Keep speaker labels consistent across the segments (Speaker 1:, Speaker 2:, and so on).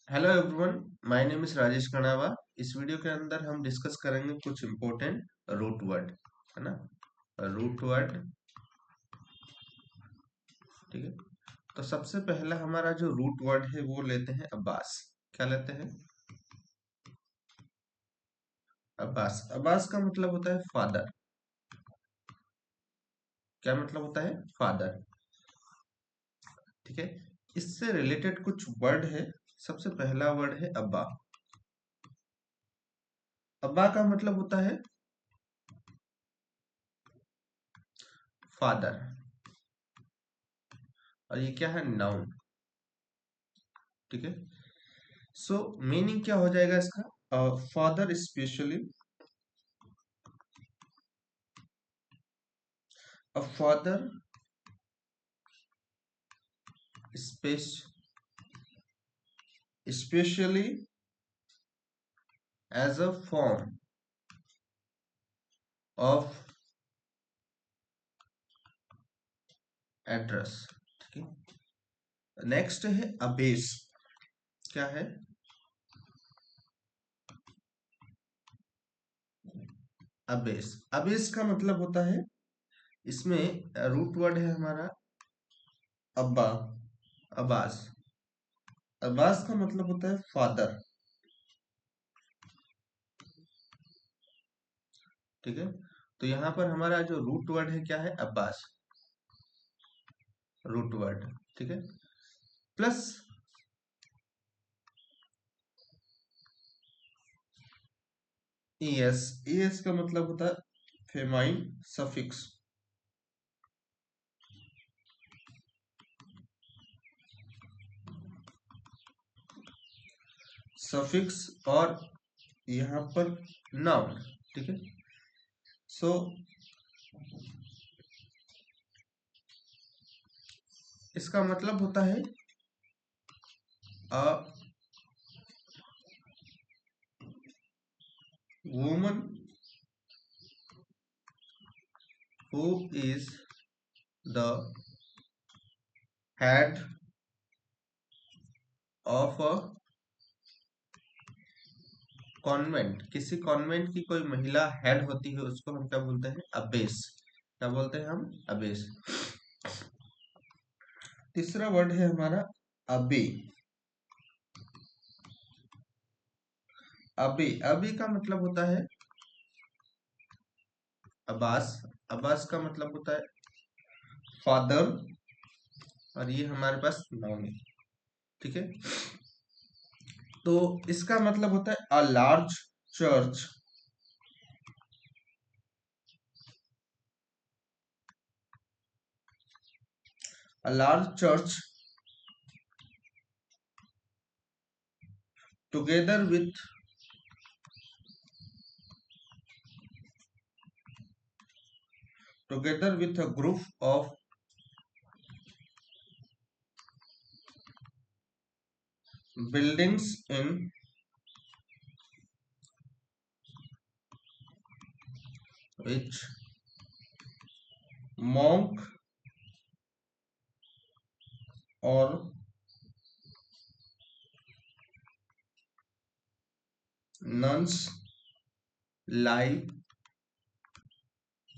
Speaker 1: Hello everyone, my name is Rajesh Kanawa. इस video के अंदर हम डिस्कस करेंगे कुछ इम्पोर्टेंट रूट वर्ड, है ना। रूट वर्ड, ठीक है। तो सबसे पहला हमारा जो रूट वर्ड है वो लेते हैं अब्बास। क्या लेते हैं? अब्बास। अब्बास का मतलब होता है फादर। क्या मतलब होता है? फादर, ठीक है। इससे रिलेटेड कुछ वर्ड है। सबसे पहला वर्ड है अब्बा। अब्बा का मतलब होता है फादर, और ये क्या है? नाउन, ठीक है। सो मीनिंग क्या हो जाएगा इसका? Father specially, a father space, especially as a form of address, ठीक है। नेक्स्ट है अबेस। क्या है? अबेस। अबेस का मतलब होता है, इसमें रूट वर्ड है हमारा अब्बा, अब्बास। अब्बास का मतलब होता है फादर, ठीक है। तो यहाँ पर हमारा जो रूट वर्ड है क्या है? अब्बास, रूट वर्ड, ठीक है। Plus ES. ईएस का मतलब होता है फेमाइन सफिक्स, सफिक्स, और यहाँ पर नाउन, ठीक है। सो इसका मतलब होता है a woman who is the head of a convent. किसी कॉन्वेंट की कोई महिला हेड होती है, उसको हम क्या बोलते हैं? अबेस। क्या बोलते हैं हम? अबेस। तीसरा वर्ड है हमारा अबे। अबे, अबे का मतलब होता है अब्बास। अब्बास का मतलब होता है फादर, और ये हमारे पास नाउन है, ठीक है। तो इसका मतलब होता है a large church, a large church together with a group of buildings in which monk or nuns live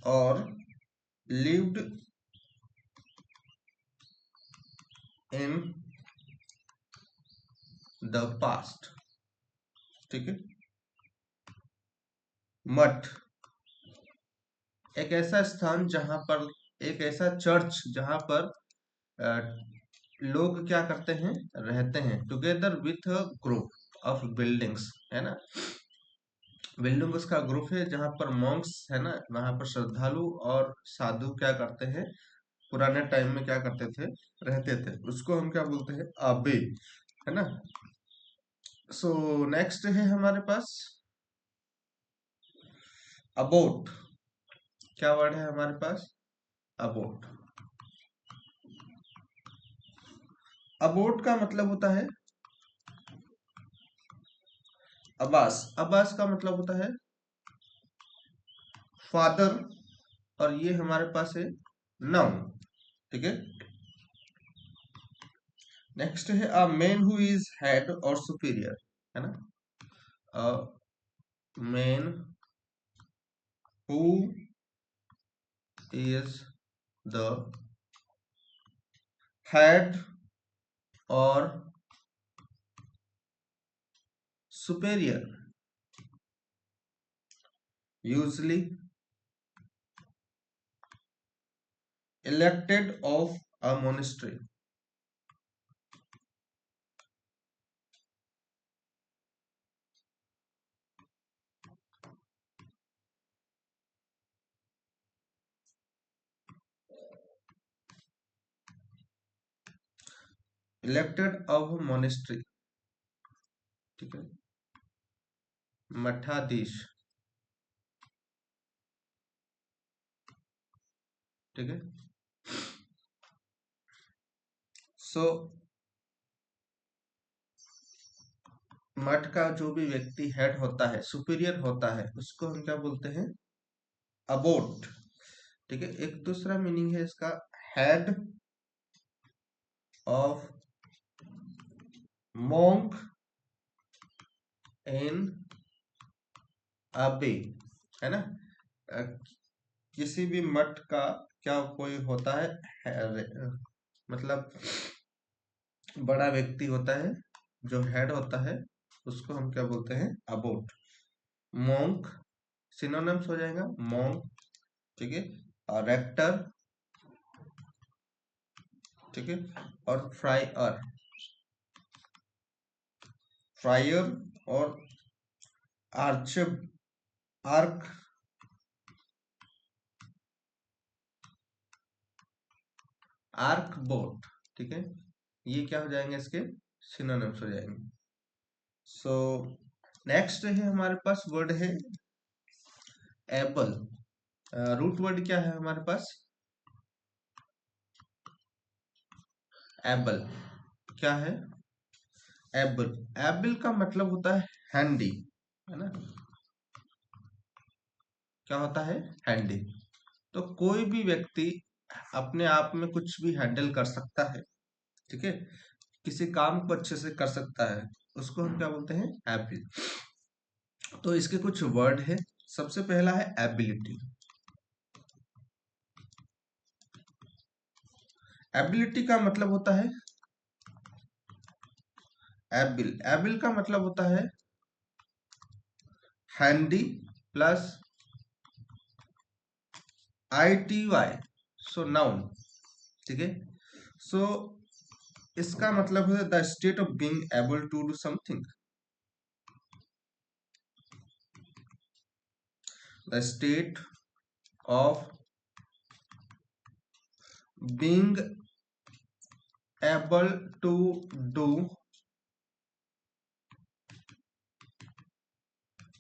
Speaker 1: or lived in the past, ठीक है। मठ, एक ऐसा स्थान जहां पर, एक ऐसा चर्च जहां पर अ, लोग क्या करते हैं? रहते हैं। Together with a group of buildings, है ना। बिल्डिंग्स का ग्रुप है जहां पर मॉन्क्स, है ना, वहां पर श्रद्धालु और साधु क्या करते हैं? पुराने टाइम में क्या करते थे? रहते थे। उसको हम क्या बोलते हैं? आबे, है ना। सो नेक्स्ट है हमारे पास अबोट। क्या वर्ड है हमारे पास? अबोट। अबोट का मतलब होता है अब्बास। अब्बास का मतलब होता है फादर, और ये हमारे पास है नाउन, ठीक है। नेक्स्ट है a man who is head और सुपीरियर, है ना। A man who is the head और superior usually elected of a monastery. Elected of monastery, ठीक है, मठाधीश, ठीक है। सो मठ का जो भी व्यक्ति हेड होता है, सुपीरियर होता है, उसको हम क्या बोलते हैं, अबोट, ठीक है। एक दूसरा मीनिंग है इसका, हेड ऑफ मॉन्क इन अबे, है ना। अ, किसी भी मठ का क्या कोई होता है, मतलब बड़ा व्यक्ति होता है जो हेड होता है, उसको हम क्या बोलते हैं, अबोट। मॉन्क सिनोनिम्स हो जाएगा, मॉन्क, ठीक है, और रेक्टर, ठीक है, और फ्रायर, फ्रायर और आर्च, आर्क, आर्क बोट, ठीक है। ये क्या हो जाएंगे, इसके सिनोनिम्स हो जाएंगे। सो नेक्स्ट है हमारे पास वर्ड है एबल। रूट वर्ड क्या है हमारे पास, एबल, क्या है, एबल। एबल का मतलब होता है हैंडी, है ना। क्या होता है, हैंडी। तो कोई भी व्यक्ति अपने आप में कुछ भी हैंडल कर सकता है, ठीक है, किसी काम को अच्छे से कर सकता है, उसको हम क्या बोलते हैं, एबिल। तो इसके कुछ वर्ड है। सबसे पहला है एबिलिटी। एबिलिटी का मतलब होता है, एबिल, एबिल का मतलब होता है handy plus ITY, so noun, ठीक है। सो इसका मतलब है the state of being able to do something, the state of being able to do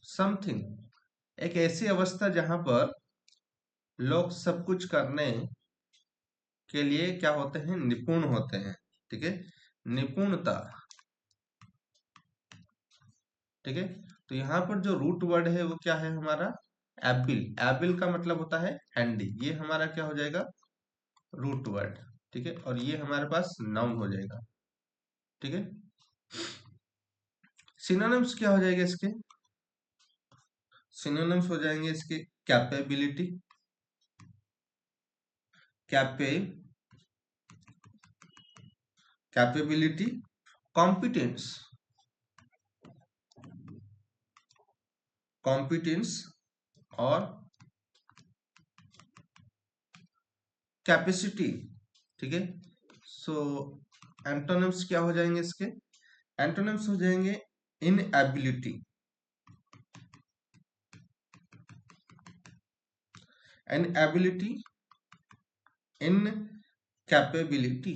Speaker 1: something, एक ऐसी अवस्था जहां पर लोग सब कुछ करने के लिए क्या होते हैं, निपुण होते हैं, ठीक है, निपुणता, ठीक है। तो यहाँ पर जो रूट वर्ड है वो क्या है हमारा, एबिल। एबिल का मतलब होता है हैंडी, ये हमारा क्या हो जाएगा, रूट वर्ड, ठीक है, और ये हमारे पास नाउन हो जाएगा, ठीक है। सिनोनिम्स क्या हो जाएगा इसके, सिनोनिम्स हो जाएंगे इसके कैपेबिलिटी, कैपे कैपेबिलिटी, कॉम्पिटेंस, कॉम्पिटेंस और कैपेसिटी, ठीक है। सो एंटोनिम्स क्या हो जाएंगे इसके, एंटोनिम्स हो जाएंगे इनएबिलिटी, इनएबिलिटी, इनकैपेबिलिटी,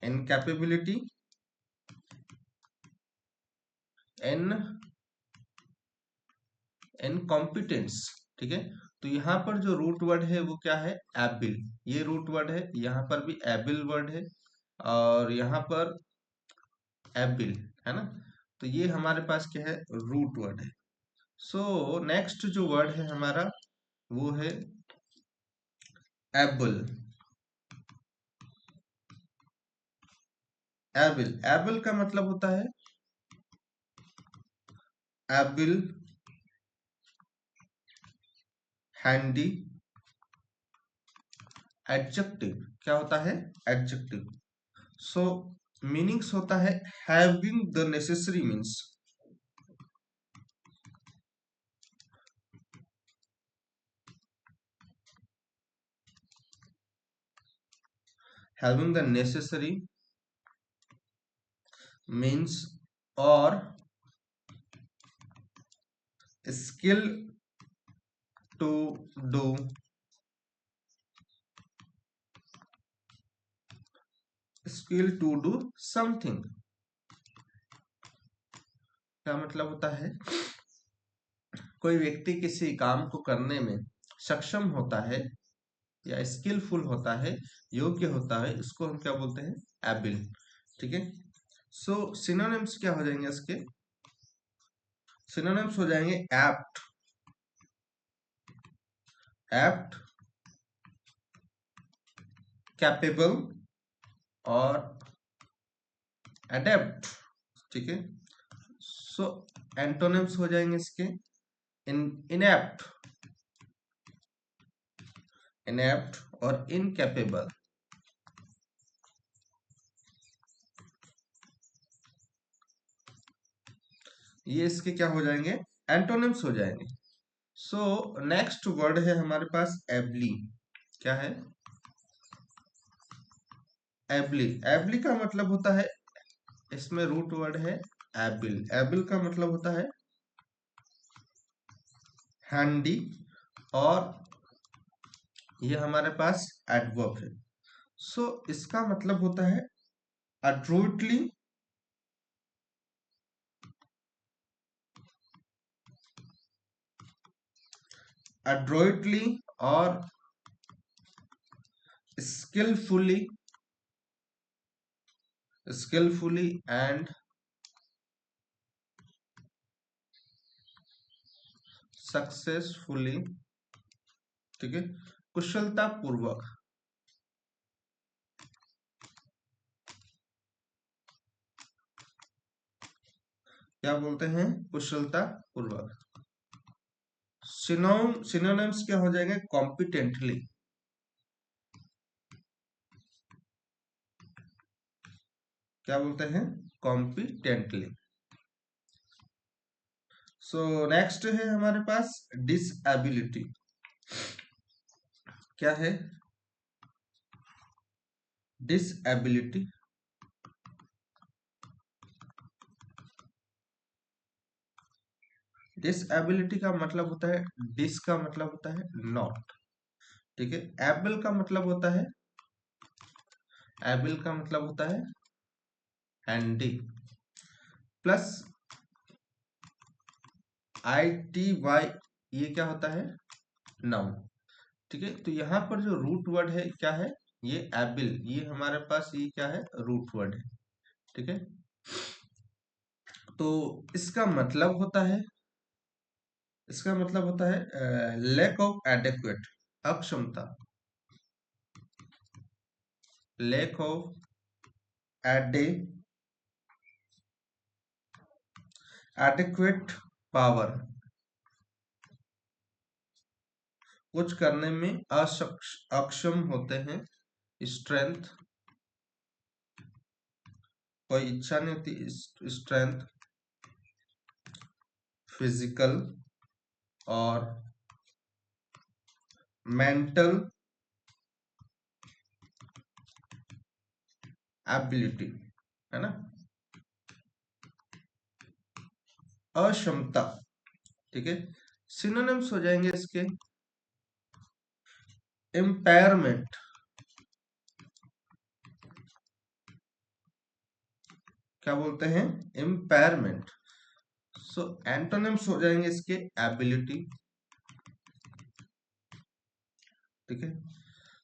Speaker 1: इनकैपेबिलिटी, इन इनकॉम्पिटेंस, ठीक है। तो यहाँ पर जो रूट वर्ड है वो क्या है, एबिल, ये रूट वर्ड है, यहाँ पर भी एबिल वर्ड है, और यहाँ पर एबिल, है ना। तो ये हमारे पास क्या है, रूट वर्ड है। सो नेक्स्ट जो वर्ड है हमारा वो है एबल, एबल, एबल का मतलब होता है एबल, हैंडी, एडजेक्टिव, क्या होता है एडजेक्टिव। सो मीनिंग्स होता है having the necessary means, having the necessary means, और skill to do, skill to do something, क्या मतलब होता है कोई व्यक्ति किसी काम को करने में सक्षम होता है या स्किलफुल होता है, योग्य होता है, इसको हम क्या बोलते हैं एबिल। ठीक है। सो सिनोनिम्स क्या हो जाएंगे इसके, सिनोनिम्स हो जाएंगे एप्ट, एप्ट, कैपेबल और अडेप्ट। ठीक है। सो एंटोनिम्स हो जाएंगे इसके इनएप्ट, इनएप्ट और इनकैपेबल। ये इसके क्या हो जाएंगे एंटोनिम्स हो जाएंगे। सो नेक्स्ट वर्ड है हमारे पास एबली, क्या है एबली, एबली का मतलब होता है, इसमें रूट वर्ड है एबिल, एबिल का मतलब होता है हैंडी, और ये हमारे पास एडवर्ब है। सो इसका मतलब होता है अड्रोइटली, एड्रोइटली और स्किलफुली, स्किलफुली एंड सक्सेसफुली। ठीक है, कुशलता पूर्वक, क्या बोलते हैं कुशलता पूर्वक। सिनोनिम्स क्या हो जाएंगे कॉम्पिटेंटली, क्या बोलते हैं कॉम्पिटेंटली। सो नेक्स्ट है हमारे पास डिसएबिलिटी, क्या है डिसएबिलिटी, डिसएबिलिटी का मतलब होता है, डिस का मतलब होता है नॉट। ठीक है। एबल का मतलब होता है, एबल का मतलब होता है handy, plus I T Y, ये क्या होता है नाउन। ठीक है। तो यहाँ पर जो रूट वर्ड है क्या है, ये एबिल, ये हमारे पास ये क्या है रूट वर्ड है। ठीक है। तो इसका मतलब होता है, इसका मतलब होता है लैक ऑफ एडेक्वेट, अक्षमता, लैक ऑफ एडे एडेक्वेट पावर, कुछ करने में अक्षम होते हैं, स्ट्रेंथ, कोई इच्छा नहीं होती, स्ट्रेंथ, फिजिकल और मेंटल एबिलिटी, है ना, अक्षमता। ठीक है। सिनोनिम्स हो जाएंगे इसके इम्पेयरमेंट, क्या बोलते हैं इम्पेयरमेंट। सो एंटोनिम्स हो जाएंगे इसके एबिलिटी। ठीक है।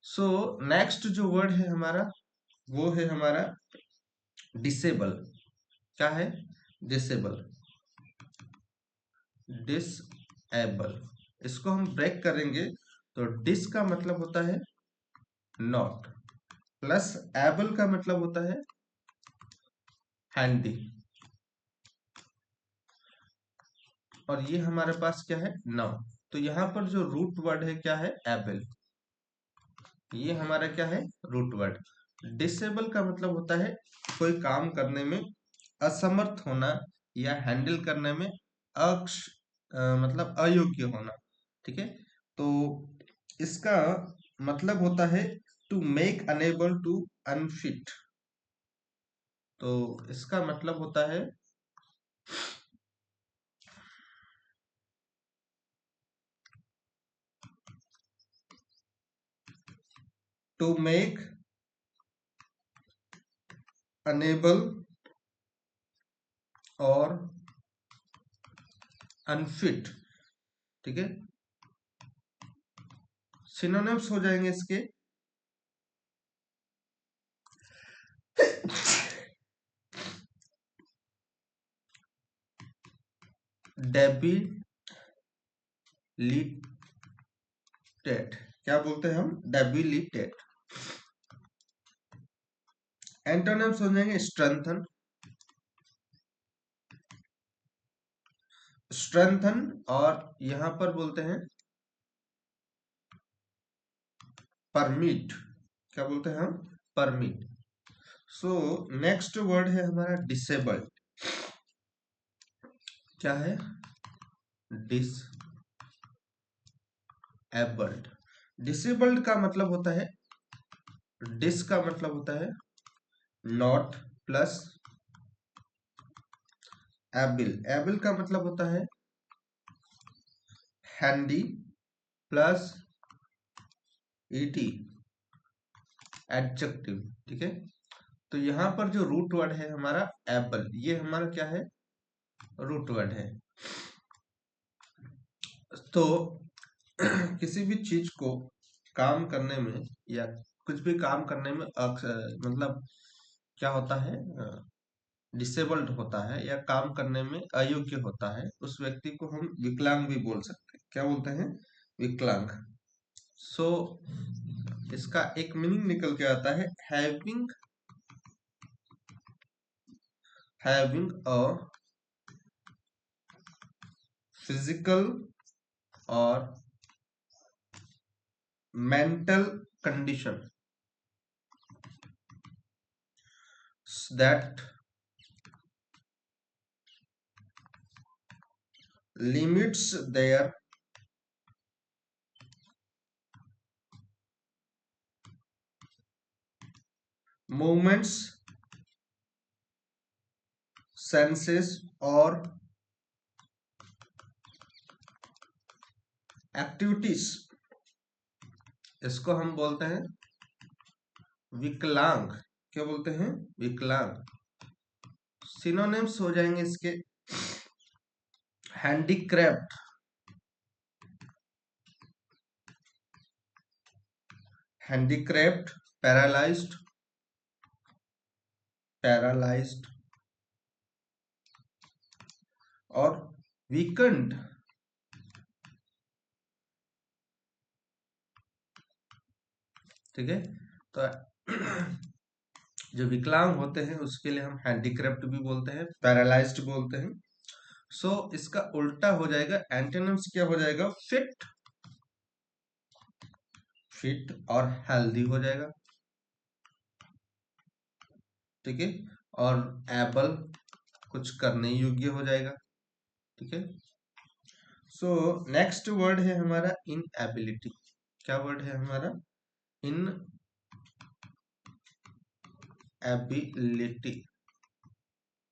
Speaker 1: सो नेक्स्ट जो वर्ड है हमारा वो है हमारा डिसेबल, क्या है डिसेबल, डिसेबल। इसको हम ब्रेक करेंगे तो डिस का मतलब होता है नॉट, प्लस एबल का मतलब होता है हैंडी, और ये हमारे पास क्या है, नाउ। तो यहाँ पर जो रूट वर्ड है क्या है, एबल, ये हमारा क्या है, रूट वर्ड। डिसेबल का मतलब होता है कोई काम करने में असमर्थ होना या हैंडल करने में अक्ष मतलब अयोग्य होना, ठीक है। तो इसका मतलब होता है to make unable to unfit. तो इसका मतलब होता है टू मेक अनेबल और अनफिट, ठीक है। सिनोनिम्स हो जाएंगे इसके, डेबिलिटेट, क्या बोलते हैं हम, डेबिलिटेट। एंटोनिम्स हो जाएंगे स्ट्रेंथन, स्ट्रेंथन, और यहां पर बोलते हैं परमिट, क्या बोलते हैं हम, परमिट। सो नेक्स्ट वर्ड है हमारा डिसेबल्ड, क्या है, डिसेबल्ड। डिसेबल्ड का मतलब होता है, डिस का मतलब होता है नॉट, प्लस एबिल, एबिल का मतलब होता है हैंडी, प्लस ईटी, एडजेक्टिव, ठीक है। तो यहाँ पर जो रूट वर्ड है हमारा एबल, ये हमारा क्या है, रूट वर्ड है। तो किसी भी चीज को काम करने में या कुछ भी काम करने में मतलब क्या होता है, डिसेबल्ड होता है या काम करने में अयोग्य होता है, उस व्यक्ति को हम विकलांग भी बोल सकते हैं। क्या बोलते हैं, विकलांग। सो इसका एक मीनिंग निकल के आता है हैविंग अ फिजिकल और mental condition that limits their movements, senses और एक्टिविटीज, इसको हम बोलते हैं विकलांग। क्या बोलते हैं, विकलांग। सिनोनिम्स हो जाएंगे इसके हैंडीक्राफ्ट, हैंडीक्राफ्ट, पैरालाइज्ड, पैरालाइज्ड और वीकेंड, ठीक है। तो जो विकलांग होते हैं उसके लिए हम हैंडीक्राफ्ट भी बोलते हैं, पैरालाइज्ड बोलते हैं। सो इसका उल्टा हो जाएगा, एंटोनिम्स क्या हो जाएगा, फिट, फिट और हेल्दी हो जाएगा, ठीक है। और एबल, कुछ करने योग्य हो जाएगा, ठीक है। सो नेक्स्ट वर्ड है हमारा इनएबिलिटी। क्या वर्ड है हमारा, इनएबिलिटी।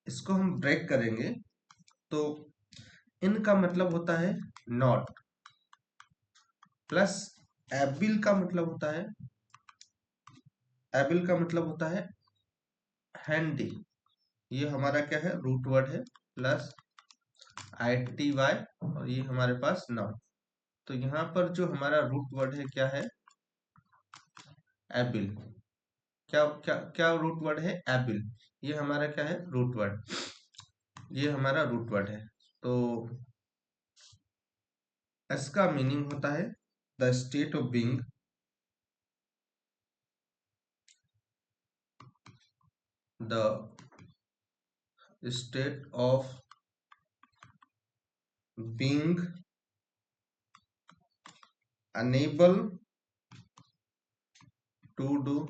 Speaker 1: इसको हम ब्रेक करेंगे। तो इन का मतलब होता है नॉट, प्लस एबिल का मतलब होता है, एबिल का मतलब होता है हैंडी, ये हमारा क्या है, रूट वर्ड है, प्लस ITY, और ये हमारे पास नाउन। तो यहाँ पर जो हमारा रूट वर्ड है क्या है, एबिल। क्या क्या क्या रूट वर्ड है, एबिल, ये हमारा क्या है, रूट वर्ड, ये हमारा रूट वर्ड है। तो इसका मीनिंग होता है the state of being the state of being unable to do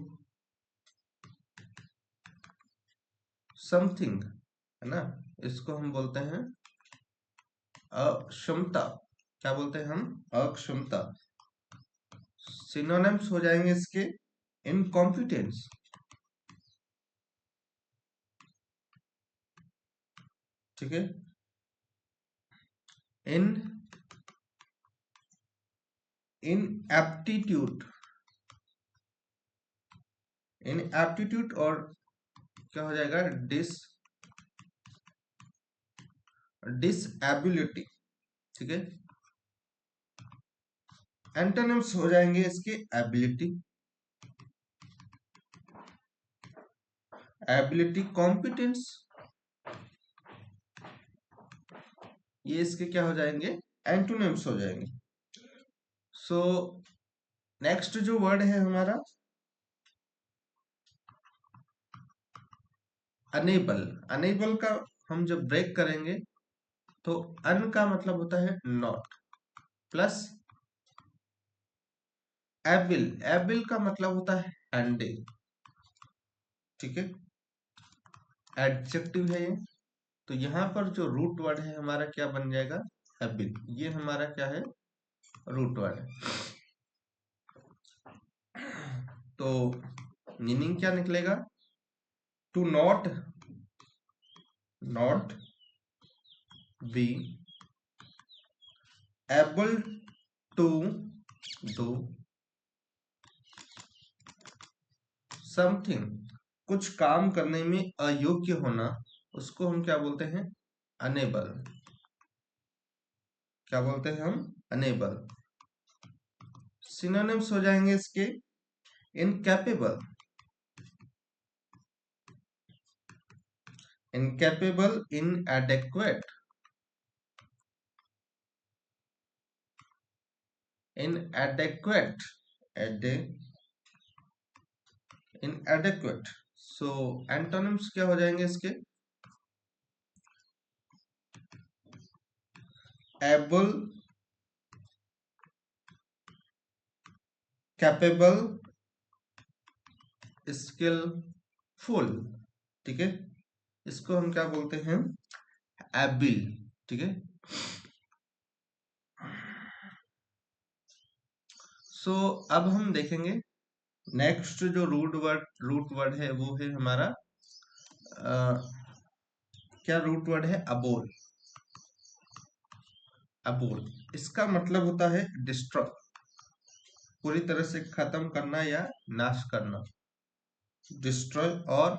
Speaker 1: something, है ना, इसको हम बोलते हैं अक्षमता। क्या बोलते हैं हम? अक्षमता। सिनोनिम्स हो जाएंगे इसके इनकॉम्पिटेंस, ठीक है, इन इनएप्टीट्यूड, इनएप्टीट्यूड, और क्या हो जाएगा? डिसएबिलिटी, ठीक है। एंटोनिम्स हो जाएंगे इसके एबिलिटी, एबिलिटी, कॉम्पिटेंस, ये इसके क्या हो जाएंगे? एंटोनिम्स हो जाएंगे। सो नेक्स्ट जो वर्ड है हमारा अनेबल। अनेबल का हम जब ब्रेक करेंगे तो अन का मतलब होता है नॉट, प्लस एबिल, एबिल का मतलब होता है हैंडिल, ठीक है, एडजेक्टिव है ये। तो यहाँ पर जो रूट वर्ड है हमारा क्या बन जाएगा? एबिल। ये हमारा क्या है? रूट वर्ड है। तो मीनिंग क्या निकलेगा? To not be able to do something, कुछ काम करने में अयोग्य होना, उसको हम क्या बोलते हैं? अनेबल। क्या बोलते हैं हम? अनेबल। सिनोनिम्स हो जाएंगे इसके incapable, incapable, inadequate, inadequate, inadequate. So antonyms क्या हो जाएंगे इसके? एबल, कैपेबल, स्किलफुल, ठीक है, इसको हम क्या बोलते हैं? एबिल, ठीक है। सो अब हम देखेंगे नेक्स्ट जो रूट वर्ड है वो है हमारा क्या रूट वर्ड है? अबोल। अबोल, इसका मतलब होता है डिस्ट्रॉय, पूरी तरह से खत्म करना या नाश करना, डिस्ट्रॉय और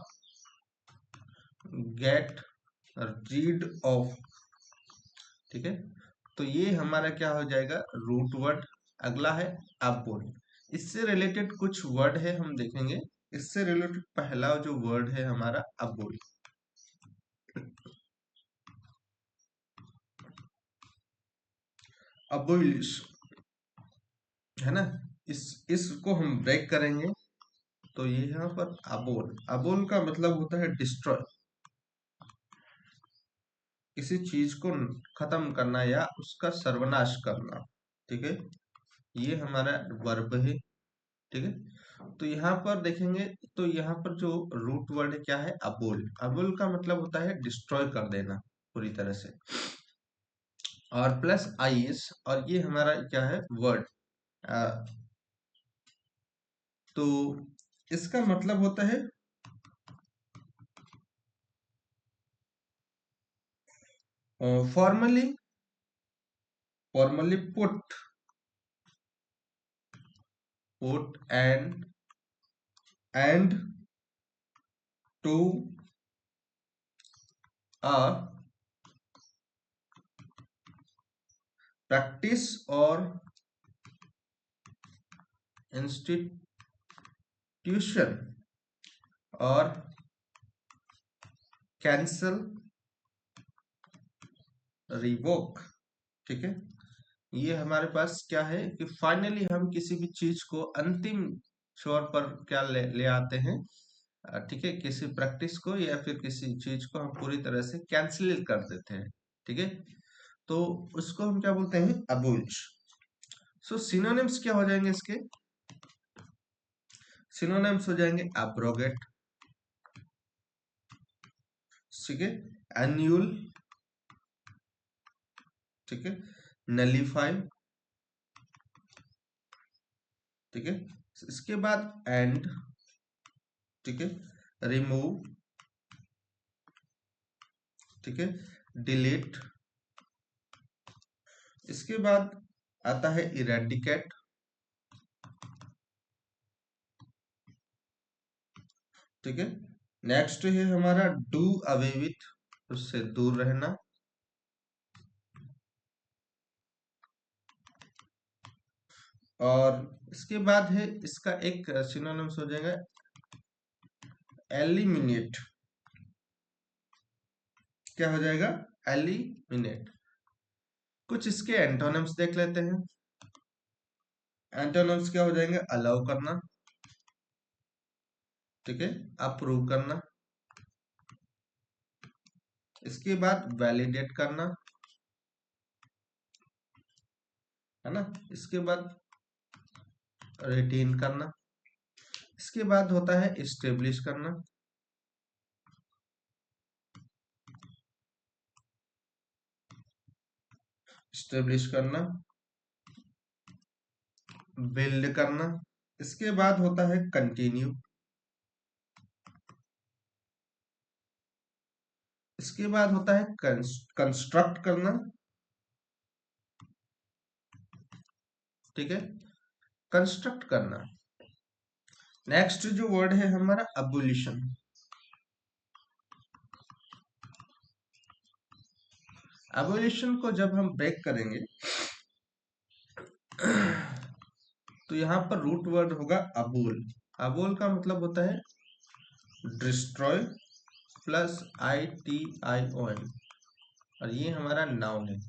Speaker 1: गेट रीड ऑफ, ठीक है। तो ये हमारा क्या हो जाएगा? Root word. अगला है अबोल। इससे रिलेटेड कुछ वर्ड है हम देखेंगे। इससे रिलेटेड पहला जो वर्ड है हमारा अबोल। अबोलिश, है ना, इसको हम ब्रेक करेंगे तो ये यहाँ पर अबोल, अबोल का मतलब होता है डिस्ट्रॉय, किसी चीज को खत्म करना या उसका सर्वनाश करना, ठीक है, ये हमारा वर्ब है, ठीक है। तो यहाँ पर देखेंगे तो यहाँ पर जो रूट वर्ड है क्या है? अबोल। अबोल का मतलब होता है डिस्ट्रॉय कर देना पूरी तरह से, और प्लस आईएस, और ये हमारा क्या है? वर्ड। तो इसका मतलब होता है formally, formally put end to a practice और इंस्टीट्यूशन, और कैंसल, रिवोक, ठीक है। ये हमारे पास क्या है कि फाइनली हम किसी भी चीज को अंतिम छोर पर क्या ले आते हैं? ठीक है, किसी प्रैक्टिस को या फिर किसी चीज को हम पूरी तरह से कैंसिल कर देते हैं। ठीक है, तो उसको हम क्या बोलते हैं, अबोलिश। सो सिनोनिम्स क्या हो जाएंगे इसके, सिनोनिम्स हो जाएंगे एब्रोगेट, ठीक है, एन्यूल, ठीक है, नलीफाई, ठीक है, इसके बाद एंड, ठीक है, रिमूव, ठीक है, डिलीट, इसके बाद आता है इरेडिकेट, ठीक है, नेक्स्ट है हमारा डू अवे विथ, उससे दूर रहना, और इसके बाद है इसका एक सिनोनिम्स हो जाएगा एलिमिनेट, क्या हो जाएगा, एलिमिनेट। कुछ इसके एंटोनिम्स देख लेते हैं। एंटोनिम्स क्या हो जाएंगे, अलाउ करना, ठीक है, अप्रूव करना, इसके बाद वैलिडेट करना, है ना, इसके बाद रिटेन करना, इसके बाद होता है इस्टेब्लिश करना, इस्टेब्लिश करना, बिल्ड करना, इसके बाद होता है कंटिन्यू, इसके बाद होता है कंस्ट्रक्ट करना, ठीक है, कंस्ट्रक्ट करना। नेक्स्ट जो वर्ड है हमारा अबोलिशन। अबोलिशन को जब हम ब्रेक करेंगे तो यहाँ पर रूट वर्ड होगा अबोल। अबोल का मतलब होता है डिस्ट्रॉय प्लस ITION, और ये हमारा नाउन है।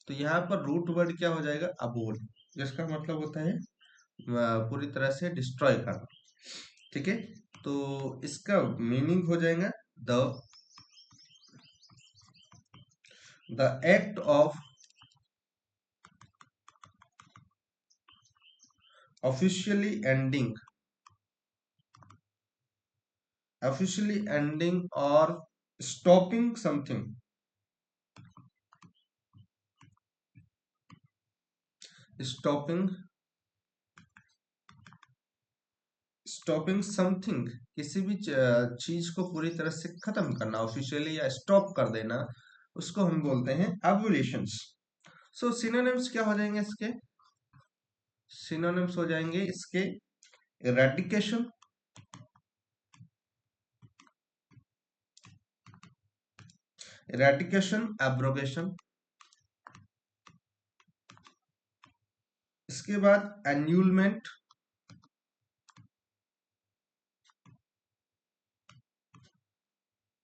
Speaker 1: तो यहाँ पर रूट वर्ड क्या हो जाएगा, अबोल, जिसका मतलब होता है पूरी तरह से डिस्ट्रॉय करना। ठीक है, तो इसका मीनिंग हो जाएगा the act of officially ending और stopping something, stopping stopping something, किसी भी चीज को पूरी तरह से खत्म करना, ऑफिशियली या स्टॉप कर देना, उसको हम बोलते हैं एबोलिशंस। सो सिनोनिम्स क्या हो जाएंगे इसके, सिनोनिम्स हो जाएंगे इसके इरेडिकेशन, एब्रोगेशन, इसके बाद एन्यूलमेंट,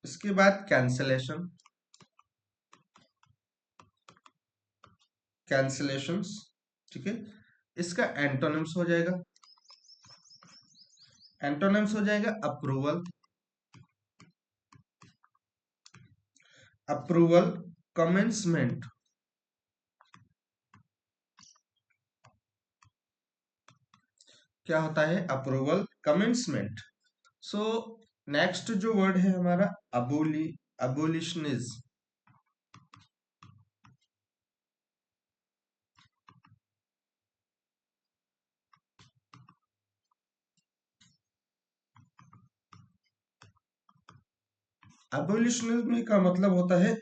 Speaker 1: इसके बाद कैंसलेशन, कैंसलेशंस, ठीक है, इसका एंटोनिम्स हो जाएगा, एंटोनिम्स हो जाएगा अप्रूवल, अप्रूवल, कमेंसमेंट, क्या होता है, अप्रूवल, कमेंसमेंट। सो नेक्स्ट जो वर्ड है हमारा अबोलिशनिज्म। अबोलिशनिज्म का मतलब होता है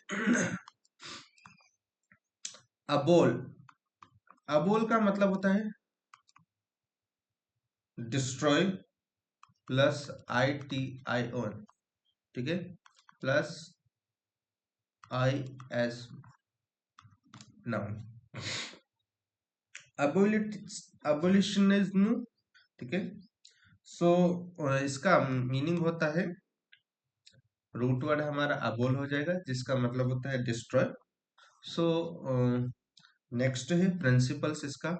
Speaker 1: अबोल, अबोल का मतलब होता है डिस्ट्रॉय प्लस ITION, ठीक है, प्लस IS, नाउन, अबोलिशनिज्म, ठीक है। सो इसका मीनिंग होता है, रूट वर्ड हमारा अबोल हो जाएगा, जिसका मतलब होता है डिस्ट्रॉय। सो नेक्स्ट है प्रिंसिपल्स इसका।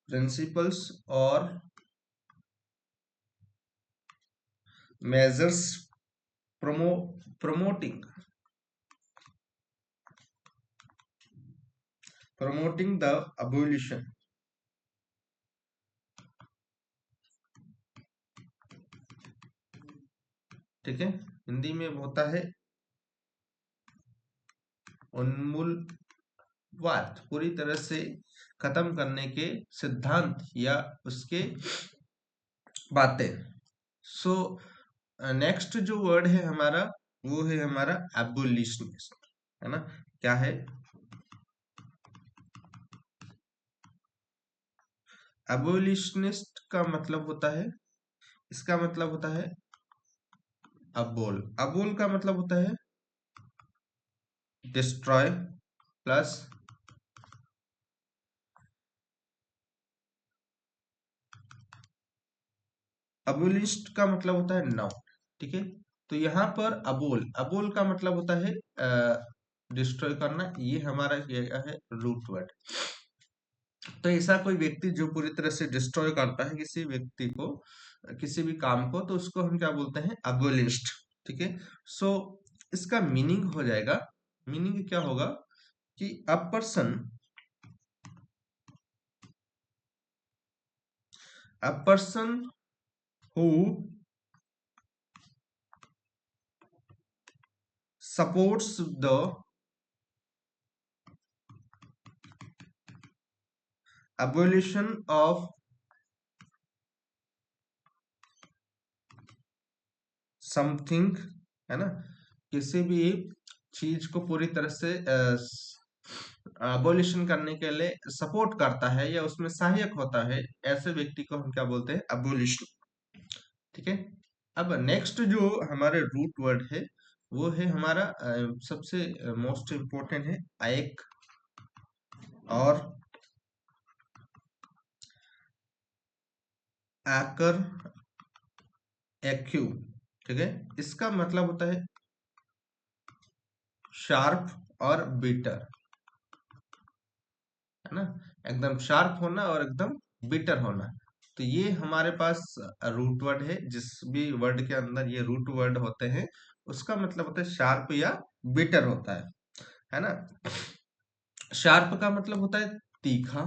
Speaker 1: प्रिंसिपल्स और मेजर्स promoting the abolition। ठीक है, हिंदी में होता है उन्मूलवाद, पूरी तरह से खत्म करने के सिद्धांत या उसके बातें। सो नेक्स्ट जो वर्ड है हमारा, वो है हमारा एबोलिशनिस्ट, है ना। क्या है एबोलिशनिस्ट का मतलब होता है, इसका मतलब होता है अबोल। अबोल का मतलब होता है डिस्ट्रॉय प्लस अबोलिस्ट का मतलब होता है नाउन। ठीक है, तो यहाँ पर अबोल, अबोल का मतलब होता है डिस्ट्रॉय करना, ये हमारा क्या है रूट वर्ड। तो ऐसा कोई व्यक्ति जो पूरी तरह से डिस्ट्रॉय करता है किसी व्यक्ति को, किसी भी काम को, तो उसको हम क्या बोलते हैं, अबोलिस्ट। ठीक है, सो इसका मीनिंग हो जाएगा, मीनिंग क्या होगा कि a person who supports the abolition of something, है ना, किसी भी चीज को पूरी तरह से अबोलिशन करने के लिए सपोर्ट करता है या उसमें सहायक होता है, ऐसे व्यक्ति को हम क्या बोलते हैं, अबोलिशन। ठीक है, अब नेक्स्ट जो हमारे रूट वर्ड है वो है हमारा सबसे मोस्ट इम्पोर्टेंट है आएक और आकर एक्यू। ठीक है, इसका मतलब होता है शार्प और बीटर, है ना, एकदम शार्प होना और एकदम बिटर होना। तो ये हमारे पास रूट वर्ड है, जिस भी वर्ड के अंदर ये रूट वर्ड होते हैं उसका मतलब होता है शार्प या बिटर होता है ना। शार्प का मतलब होता है तीखा,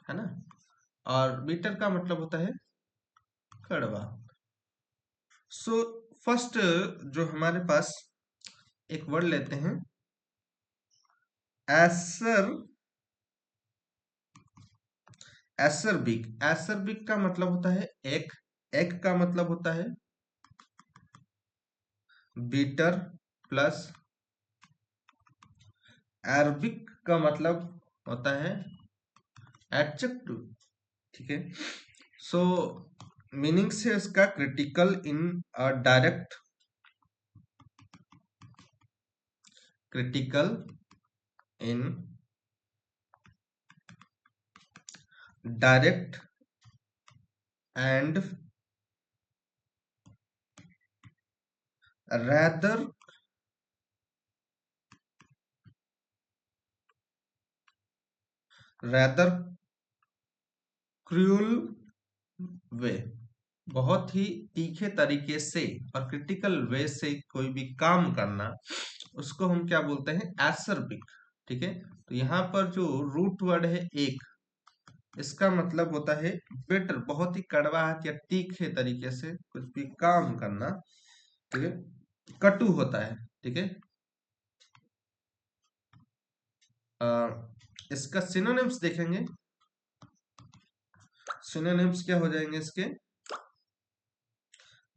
Speaker 1: है ना, और बिटर का मतलब होता है कड़वा। सो फर्स्ट जो हमारे पास एक वर्ड लेते हैं एसर, एसरबिक। एसरबिक का मतलब होता है एक, एक का मतलब होता है बीटर प्लस अरबिक का मतलब होता है एडजेक्टिव। ठीक है, सो मीनिंग से इसका critical in direct, critical in direct and rather rather cruel way, बहुत ही तीखे तरीके से और क्रिटिकल वे से कोई भी काम करना, उसको हम क्या बोलते हैं, एसरबिक। ठीक है, तो यहाँ पर जो रूट वर्ड है एक, इसका मतलब होता है बिटर, बहुत ही कड़वाहट या तीखे तरीके से कुछ भी काम करना। ठीक है, कटु होता है। ठीक है, इसका सिनोनिम्स देखेंगे, सिनोनिम्स क्या हो जाएंगे इसके,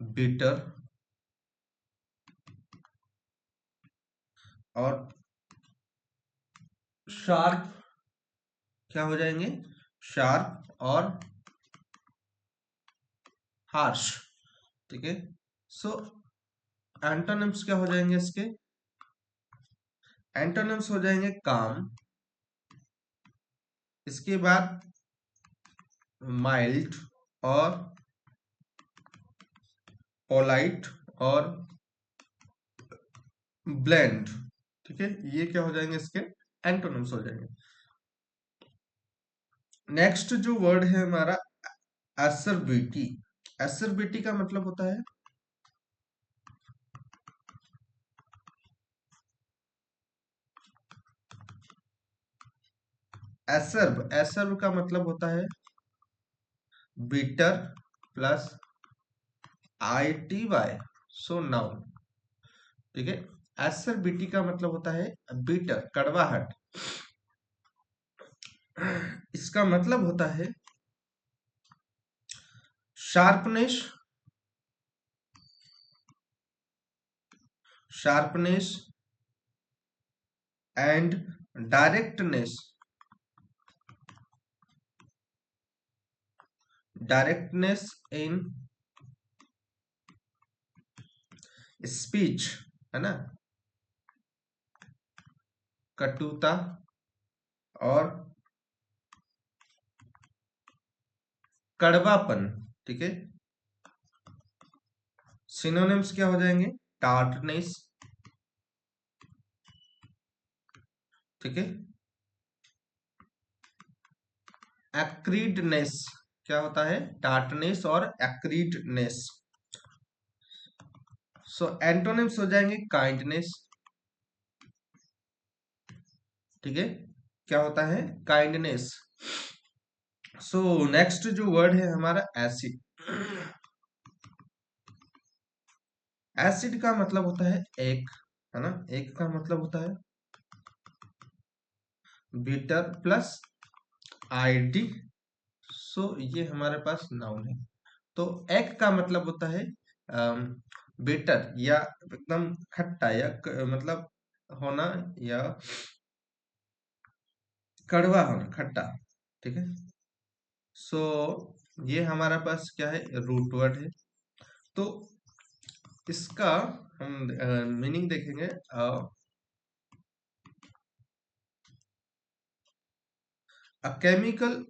Speaker 1: बिटर और शार्प क्या हो जाएंगे, शार्प और हार्श। ठीक है, सो एंटोनिम्स क्या हो जाएंगे इसके, एंटोनिम्स हो जाएंगे काम, इसके बाद माइल्ड और पोलाइट और ब्लेंड। ठीक है, ये क्या हो जाएंगे इसके एंटोनिम्स हो जाएंगे। नेक्स्ट जो वर्ड है हमारा एसरबिटी। एसरबिटी का मतलब होता है एसर्ब। एसर्ब का मतलब होता है bitter plus I T Y, so noun. ठीक है, एसरबिटी का मतलब होता है बीटर, कड़वाहट। इसका मतलब होता है sharpness, sharpness and directness, directness in speech, है ना, कटुता और कड़वापन। ठीक है, सिनोनिम्स क्या हो जाएंगे? टार्टनेस, ठीक है, एक्रीडनेस, क्या होता है? टार्टनेस और एक्रीडनेस। सो एंटोनिम्स हो जाएंगे काइंडनेस, ठीक है, क्या होता है? काइंडनेस। सो नेक्स्ट जो वर्ड है हमारा एसिड। एसिड का मतलब होता है एक, है ना, एक का मतलब होता है बीटर प्लस आईडी। सो ये हमारे पास नाउन है। तो एक का मतलब होता है बेटर या एकदम खट्टा या मतलब होना या कड़वा होना, खट्टा। ठीक है, सो ये हमारा पास क्या है? रूट वर्ड है। तो इसका हम मीनिंग देखेंगे। A chemical,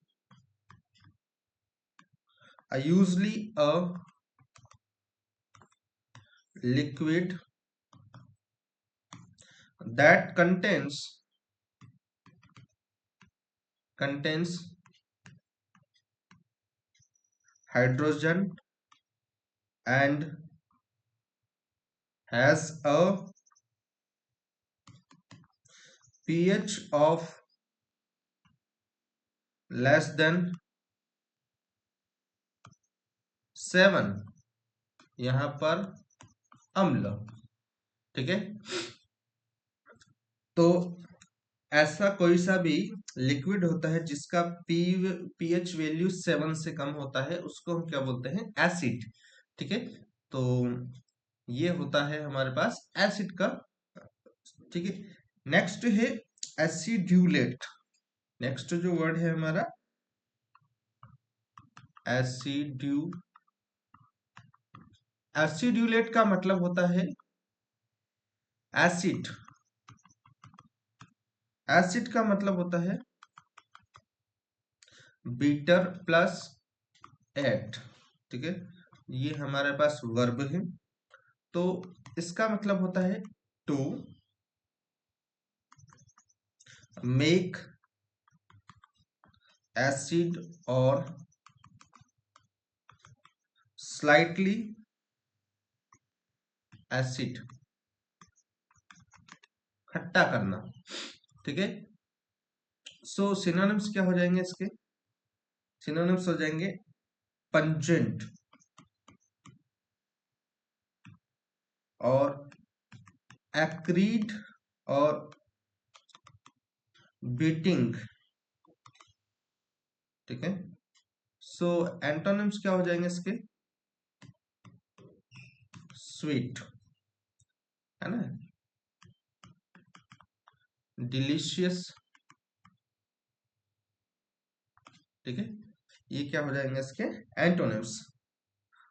Speaker 1: usually a liquid that contains hydrogen and has a pH of less than 7, यहाँ पर अम्ल। ठीक है, तो ऐसा कोई सा भी लिक्विड होता है जिसका पीएच वैल्यू 7 से कम होता है, उसको हम क्या बोलते हैं? एसिड। ठीक है, तो ये होता है हमारे पास एसिड का। ठीक है, नेक्स्ट है एसिड्यूलेट। नेक्स्ट जो वर्ड है हमारा एसिड्यू। एसिड्यूलेट का मतलब होता है एसिड। एसिड का मतलब होता है बीटर प्लस एट। ठीक है, ये हमारे पास वर्ब है। तो इसका मतलब होता है टू मेक एसिड और स्लाइटली एसिड, खट्टा करना। ठीक है, सो सिनोनिम्स क्या हो जाएंगे इसके? सिनोनिम्स हो जाएंगे पंजेंट और एक्रीड और बीटिंग। ठीक है, सो एंटोनिम्स क्या हो जाएंगे इसके? स्वीट, है ना, डिलीशियस। ठीक है, ये क्या हो जाएंगे इसके एंटोनिम्स।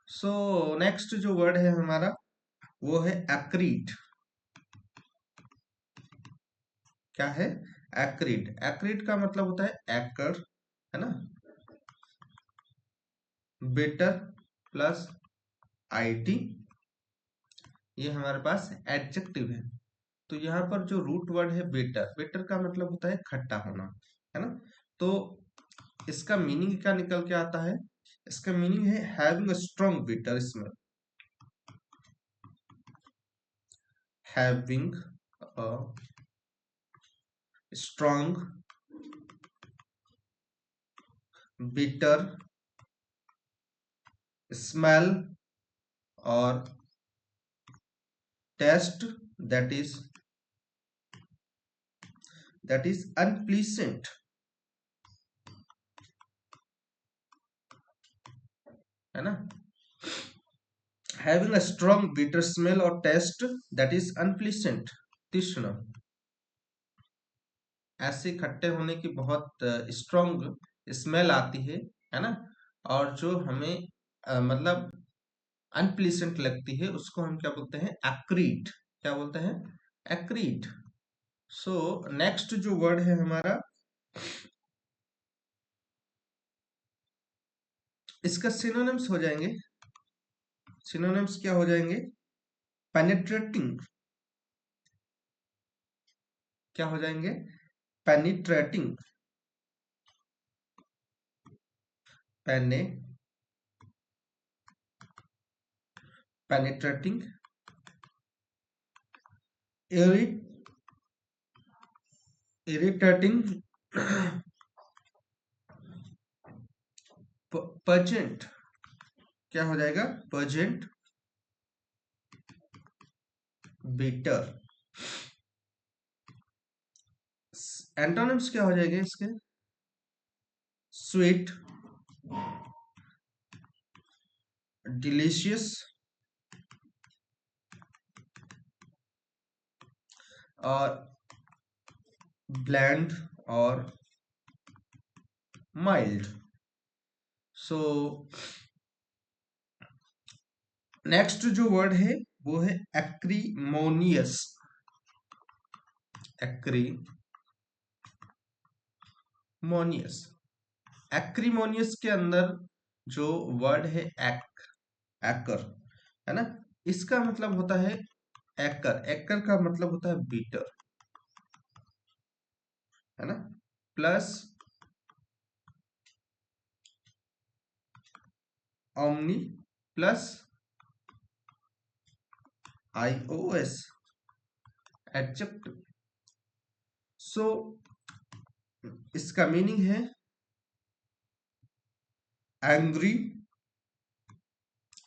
Speaker 1: सो नेक्स्ट जो वर्ड है हमारा वो है एक्रीड। क्या है? एक्रीड। एक्रीड का मतलब होता है एक्कर, है ना, बेटर प्लस आईटी, ये हमारे पास एडजेक्टिव है। तो यहाँ पर जो रूट वर्ड है बेटर, बेटर का मतलब होता है खट्टा होना, है ना। तो इसका मीनिंग क्या निकल के आता है? इसका मीनिंग है having a strong bitter smell, having a strong bitter smell और टेस्ट that is unpleasant, है ना? Having a strong bitter smell और टेस्ट दैट इज अनप्लीसेंट, तीक्ष्ण, ऐसे खट्टे होने की बहुत स्ट्रॉन्ग स्मेल आती है ना? और जो हमें मतलब अनप्लीसेंट लगती है, उसको हम क्या बोलते हैं? एक्रीड। क्या बोलते हैं? एक्रीड। सो नेक्स्ट जो वर्ड है हमारा, इसका सिनोनिम्स हो जाएंगे। सिनोनिम्स क्या हो जाएंगे? पेनिट्रेटिंग। क्या हो जाएंगे? पेनिट्रेटिंग, पेने पेनिट्रेटिंग, इरिटेटिंग, पजेंट। क्या हो जाएगा? पजेंट, बिटर। एंटोनिम्स क्या हो जाएंगे इसके? स्वीट, डिलीशियस और ब्लैंड और माइल्ड। सो नेक्स्ट जो वर्ड है वो है एक्रीमोनियस। एक्रीमोनियस। एक्रीमोनियस के अंदर जो वर्ड है एकर, है ना? इसका मतलब होता है एकर। एकर का मतलब होता है बीटर, है ना? Plus omni plus iOS, adjective. So इसका मीनिंग है angry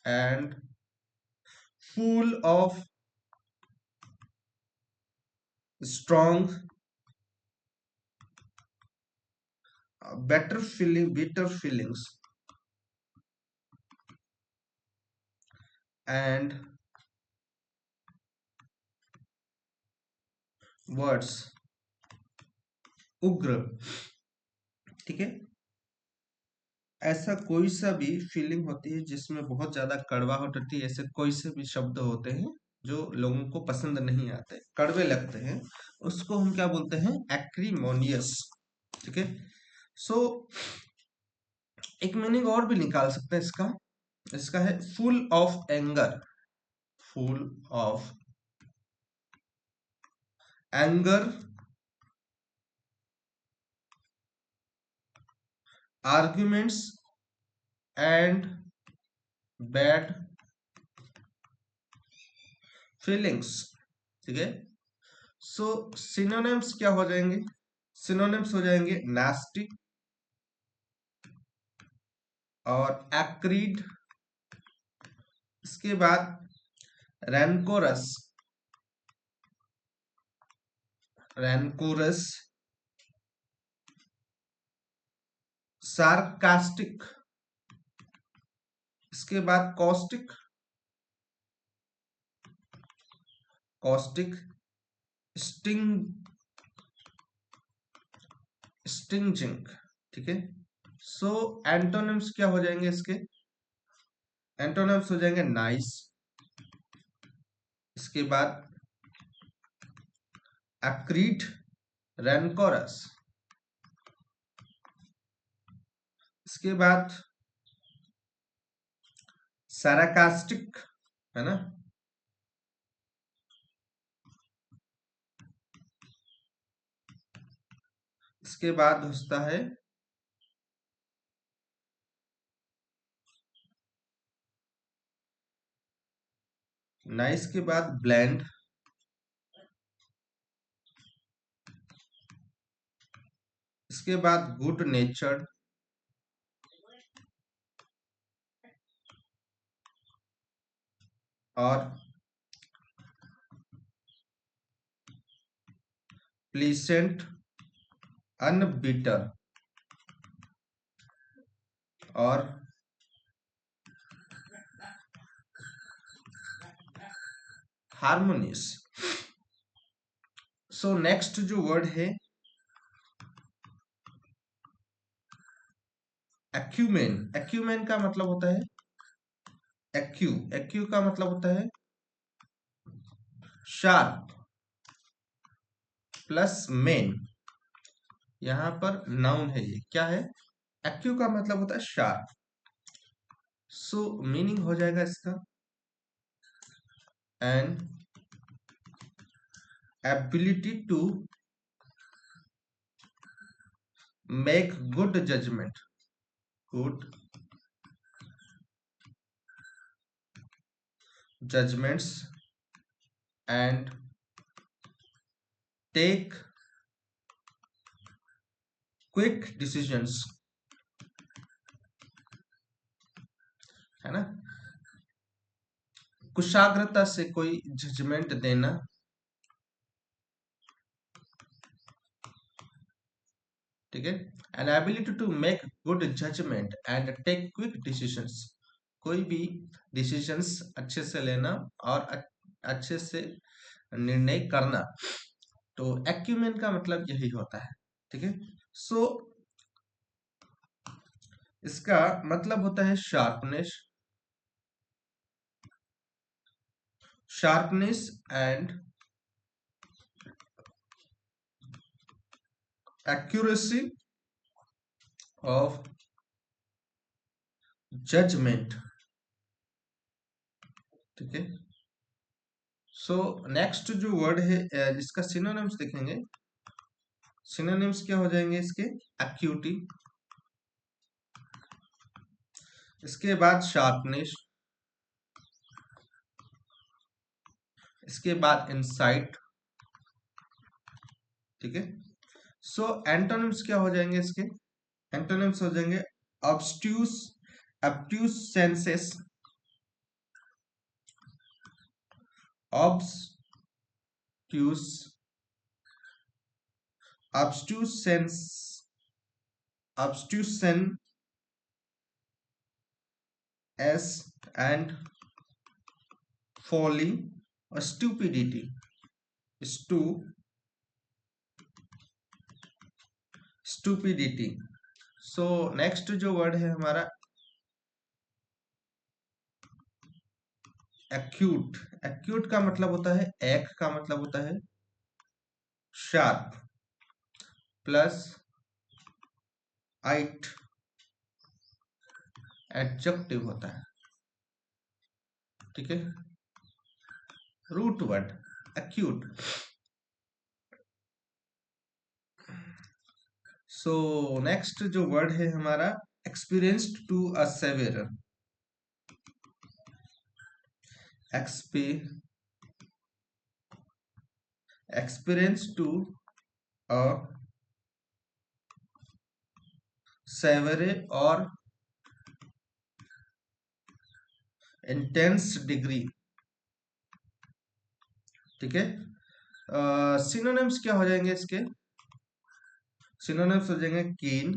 Speaker 1: and full of strong bitter feelings and words, उग्र। ठीक है? ऐसा कोई सा भी फीलिंग होती है जिसमें बहुत ज्यादा कड़वाहट होती है, ऐसे कोई से भी शब्द होते हैं जो लोगों को पसंद नहीं आते, कड़वे लगते हैं, उसको हम क्या बोलते हैं? एक्रीमोनियस। ठीक है? सो एक मीनिंग और भी निकाल सकते हैं इसका। इसका है full of anger. Full of anger, arguments and bad feelings. ठीक है? सो सिनोनिम्स क्या हो जाएंगे? सिनोनिम्स हो जाएंगे नास्टी और एक्रीड। इसके बाद रैनकोरस, रैनकोरस, सार्कास्टिक। इसके बाद कॉस्टिक, कॉस्टिक, स्टिंग, स्टिंजिंग। ठीक है? सो एंटोनिम्स क्या हो जाएंगे इसके? एंटोनिम्स हो जाएंगे नाइस, इसके बाद एक्रीड, रैनकोरस, इसके बाद साराकास्टिक, है ना? इसके बाद होता है नाइस के बाद ब्लैंड, इसके बाद गुड नेचर्ड, और प्लीसेंट, अनबिटर, और हार्मोनियस। सो नेक्स्ट जो वर्ड है एक्यूमेन। एक्यूमेन का मतलब होता है एक्यू, एक्यू का मतलब होता है शार्प प्लस मेन। यहां पर नाउन है, ये क्या है? एक्यू का मतलब होता है शार्प। सो मीनिंग हो जाएगा इसका an ability to make good judgement, good judgments and take quick decisions, है ना? कुशाग्रता से कोई जजमेंट देना, ठीक है। An ability to make good judgement and take quick decisions, कोई भी डिसीजंस अच्छे से लेना और अच्छे से निर्णय करना। तो एक्यूमेन का मतलब यही होता है, ठीक है। सो इसका मतलब होता है sharpness, sharpness and accuracy of judgment, ठीक है। सो नेक्स्ट जो वर्ड है जिसका सिनोनिम्स देखेंगे, सिनोनिम्स क्या हो जाएंगे इसके? एक्यूटी, इसके बाद शार्पनेस, इसके बाद इंसाइट, ठीक है। सो एंटोनिम्स क्या हो जाएंगे इसके? एंटोनिम्स हो जाएंगे ऑब्स्ट्यूस, obtuse senses, obtuse, obtuse sense, obtuse s and folly or stupidity, stupidity। So next जो वर्ड है हमारा एक्यूट। एक्यूट का मतलब होता है, एक का मतलब होता है शार्प प्लस आइट एडजेक्टिव होता है, ठीक है। Root word acute. So next जो वर्ड है हमारा experienced to a severe, experience to a severe और इंटेंस डिग्री, ठीक है। सिनोनिम्स क्या हो जाएंगे इसके? सिनोनिम्स हो जाएंगे कीन,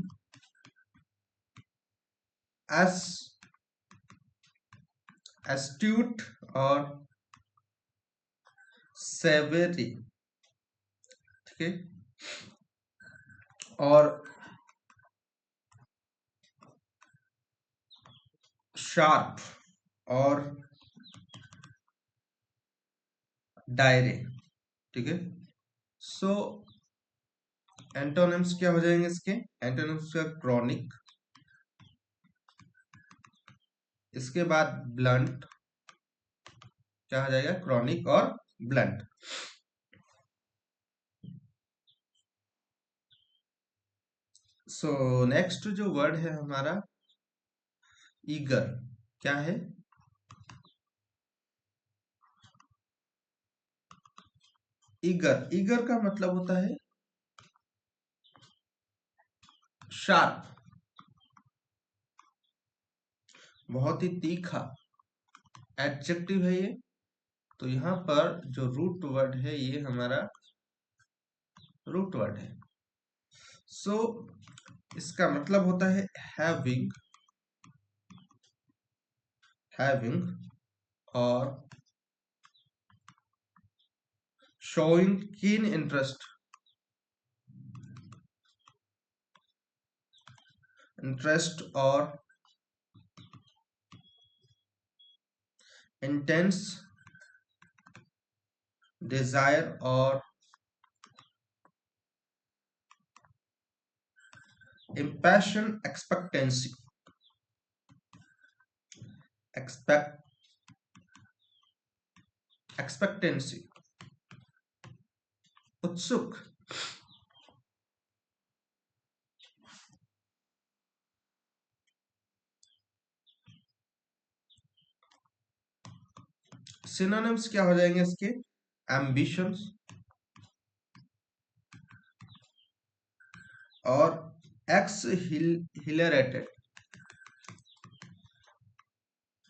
Speaker 1: एस एस्ट्यूट और सेवेरी, ठीक है। और शार्प और डायरे, ठीक है। सो एंटोनिम्स क्या हो जाएंगे इसके? एंटोनिम्स का क्रॉनिक, इसके बाद ब्लंट, क्या हो जाएगा? क्रॉनिक और ब्लंट। सो नेक्स्ट जो वर्ड है हमारा ईगर, क्या है? ईगर, ईगर का मतलब होता है शार्प, बहुत ही तीखा, एडजेक्टिव है ये। तो यहाँ पर जो रूट वर्ड है ये हमारा रूट वर्ड है। सो इसका मतलब होता है हैविंग, हैविंग और showing keen interest, interest or intense desire or impassioned expectancy, expect expectancy, उत्सुक। सिनोनिम्स क्या हो जाएंगे इसके? एम्बिशंस और एक्स हिलरेटेड,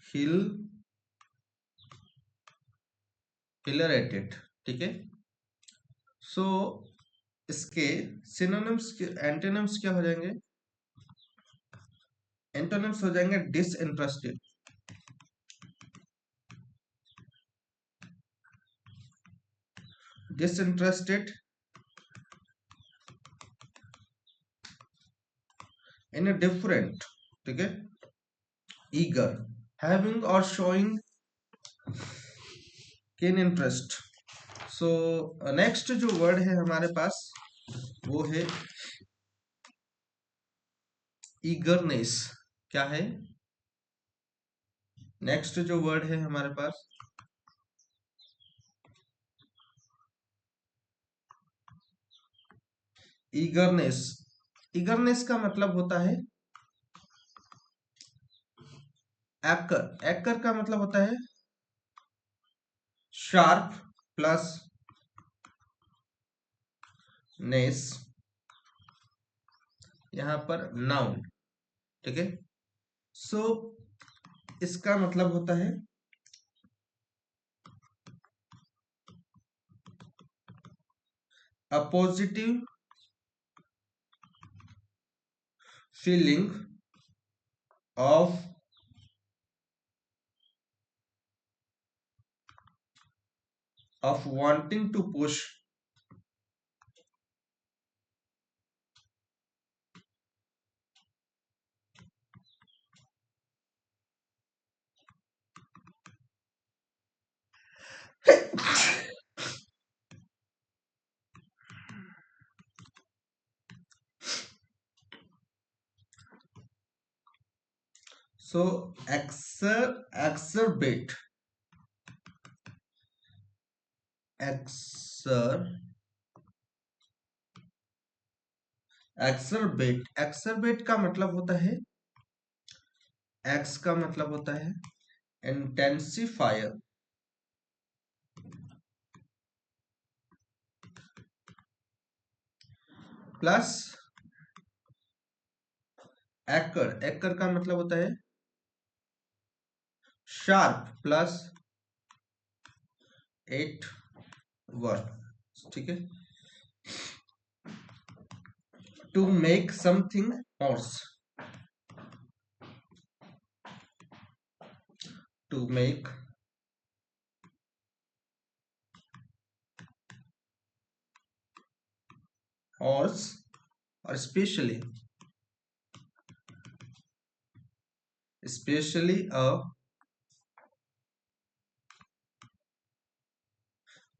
Speaker 1: हिल हिलरेटेड, ठीक है। सो इसके सिनोनिम्स के एंटोनिम्स क्या हो जाएंगे? एंटोनिम्स हो जाएंगे डिसइंटरेस्टेड, डिसइंटरेस्टेड, इन डिफरेंट, ठीक है, ईगर, हैविंग और शोइंग केन इंटरेस्ट। सो नेक्स्ट जो वर्ड है हमारे पास वो है ईगरनेस। क्या है नेक्स्ट जो वर्ड है हमारे पास? ईगरनेस। ईगरनेस का मतलब होता है एक्कर, एक्कर का मतलब होता है शार्प प्लस नेस, यहां पर नाउन, ठीक है। सो इसका मतलब होता है a positive feeling of wanting to push so exacerbate, एक्सर एक्सरबेट, एक्सरबेट का मतलब होता है, एक्स का मतलब होता है इंटेंसिफायर प्लस एक्कर, एक्कर का मतलब होता है शार्प प्लस 8 वर्ड, ठीक है। To make something worse, to make worse और स्पेशली अ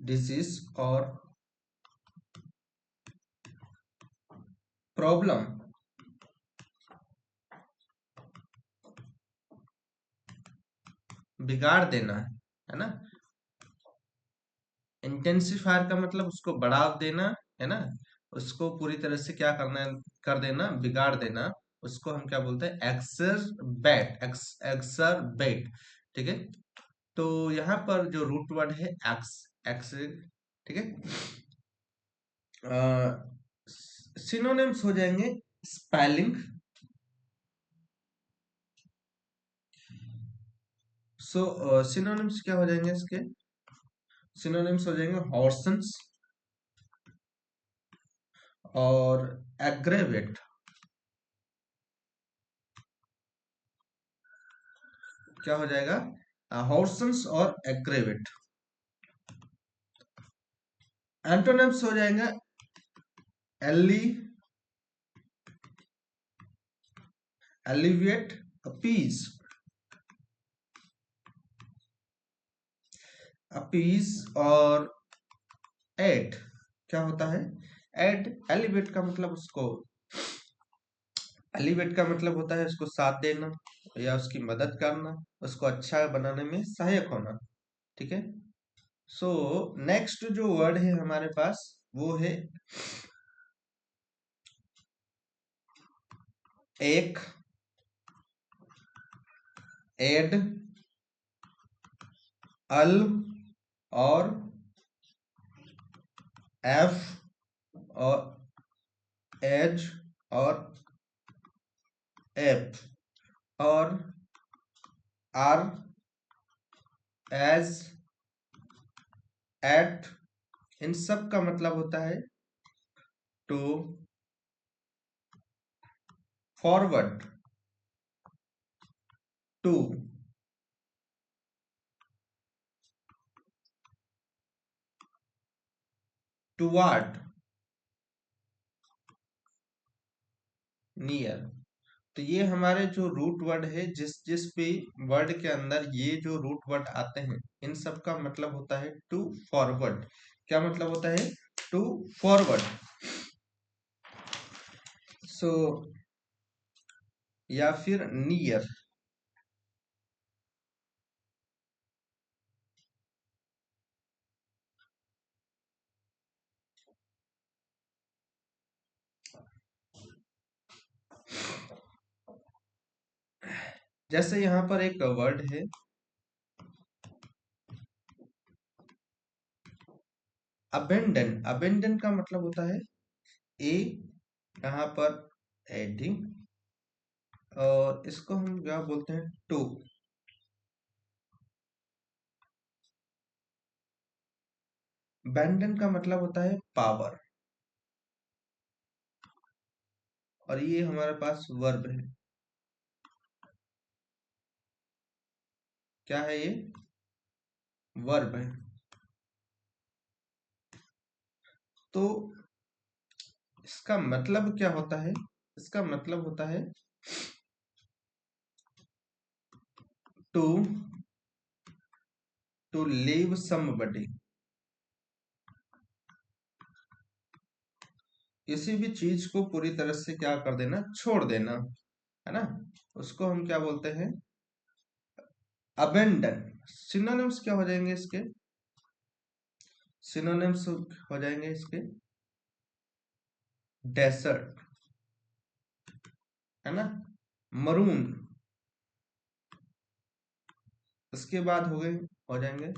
Speaker 1: डिजीज और प्रॉब्लम, बिगाड़ देना, है ना। इंटेंसिफायर का मतलब उसको बढ़ाव देना, है ना। उसको पूरी तरह से क्या करना, कर देना, बिगाड़ देना। उसको हम क्या बोलते हैं? एक्सरबेट, ठीक है। तो यहाँ पर जो रूट वर्ड है एक्स, एक्स ठीक है। सिनोनिम्स हो जाएंगे स्पेलिंग। सो सिनोनिम्स क्या हो जाएंगे इसके? सिनोनिम्स हो जाएंगे हॉर्सन्स और एग्रेवेट। क्या हो जाएगा? हॉर्सन्स और एग्रेवेट। एंटोनिम्स हो जाएंगे एली एलिविएट अपीज। अपीज और एड। क्या होता है? एड। एलिवेट का मतलब उसको, एलिवेट का मतलब होता है उसको साथ देना या उसकी मदद करना, उसको अच्छा बनाने में सहायक होना। ठीक है। सो नेक्स्ट जो वर्ड है हमारे पास वो है एक, एड, अल और एफ और एज और एप और आर, एज, एट। इन सब का मतलब होता है to forward, to toward, near. तो ये हमारे जो रूट वर्ड है, जिस जिस भी वर्ड के अंदर ये जो रूट वर्ड आते हैं, इन सब का मतलब होता है टू फॉरवर्ड। क्या मतलब होता है? To forward. सो या फिर नियर। जैसे यहाँ पर एक वर्ड है अबेंडन। अबेंडन का मतलब होता है ए, यहाँ पर एडिंग, और इसको हम क्या बोलते हैं? टू। बैंडन का मतलब होता है पावर, और ये हमारे पास वर्ब है। क्या है ये? वर्ब है। तो इसका मतलब क्या होता है? इसका मतलब होता है टू टू लीव समबडी। किसी भी चीज को पूरी तरह से क्या कर देना? छोड़ देना, है ना? उसको हम क्या बोलते हैं? अबेंडन। सिनोनिम्स क्या हो जाएंगे इसके? सिनोनिम्स हो जाएंगे इसके डेसर्ट, है ना, मरून। इसके बाद हो जाएंगे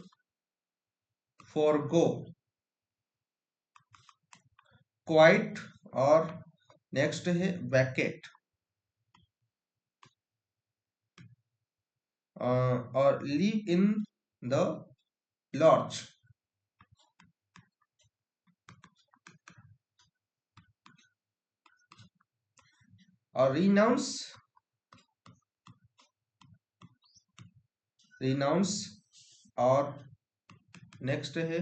Speaker 1: फॉरगो, क्वाइट, और नेक्स्ट है वैकेट, और लीव इन द लॉर्ज। और रिनाउंस, रिनाउंस, और नेक्स्ट है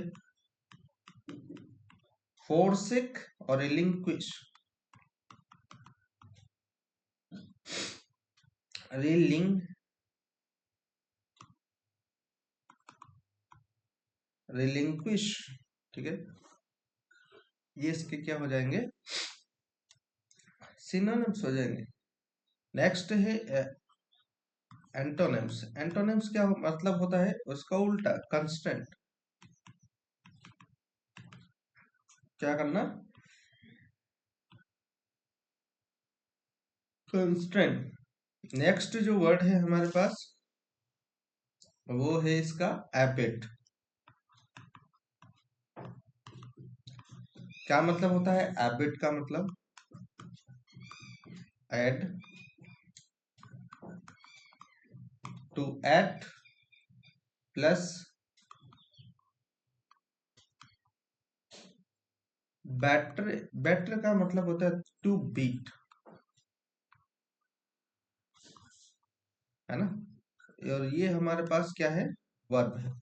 Speaker 1: फोरसिक और रिलिंक्विश। Railing relinquish. ठीक है। ये इसके क्या हो जाएंगे? सिनोनिम्स हो जाएंगे। नेक्स्ट है एंटोनिम्स। एंटोनिम्स क्या मतलब होता है? उसका उल्टा, कंस्टेंट। क्या करना? कंस्टेंट। नेक्स्ट जो वर्ड है हमारे पास वो है इसका एपेट। क्या मतलब होता है एबिट का मतलब? Ad, to at plus batter. Batter का मतलब होता है टू बीट, है ना। और ये हमारे पास क्या है, वर्ब है।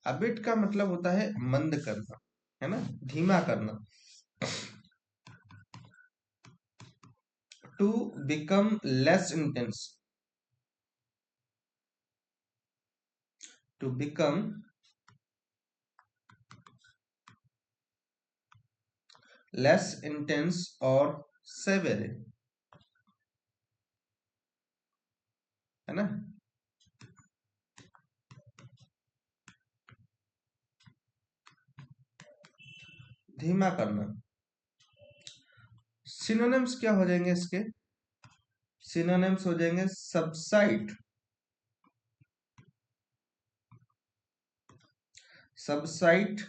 Speaker 1: अबिट का मतलब होता है मंद करना, है ना, धीमा करना। To become less intense, to become less intense और सेवेरे, है ना। धीमा करना। सिनोनिम्स क्या हो जाएंगे इसके? सिनोनिम्स हो जाएंगे सबसाइड, सबसाइड,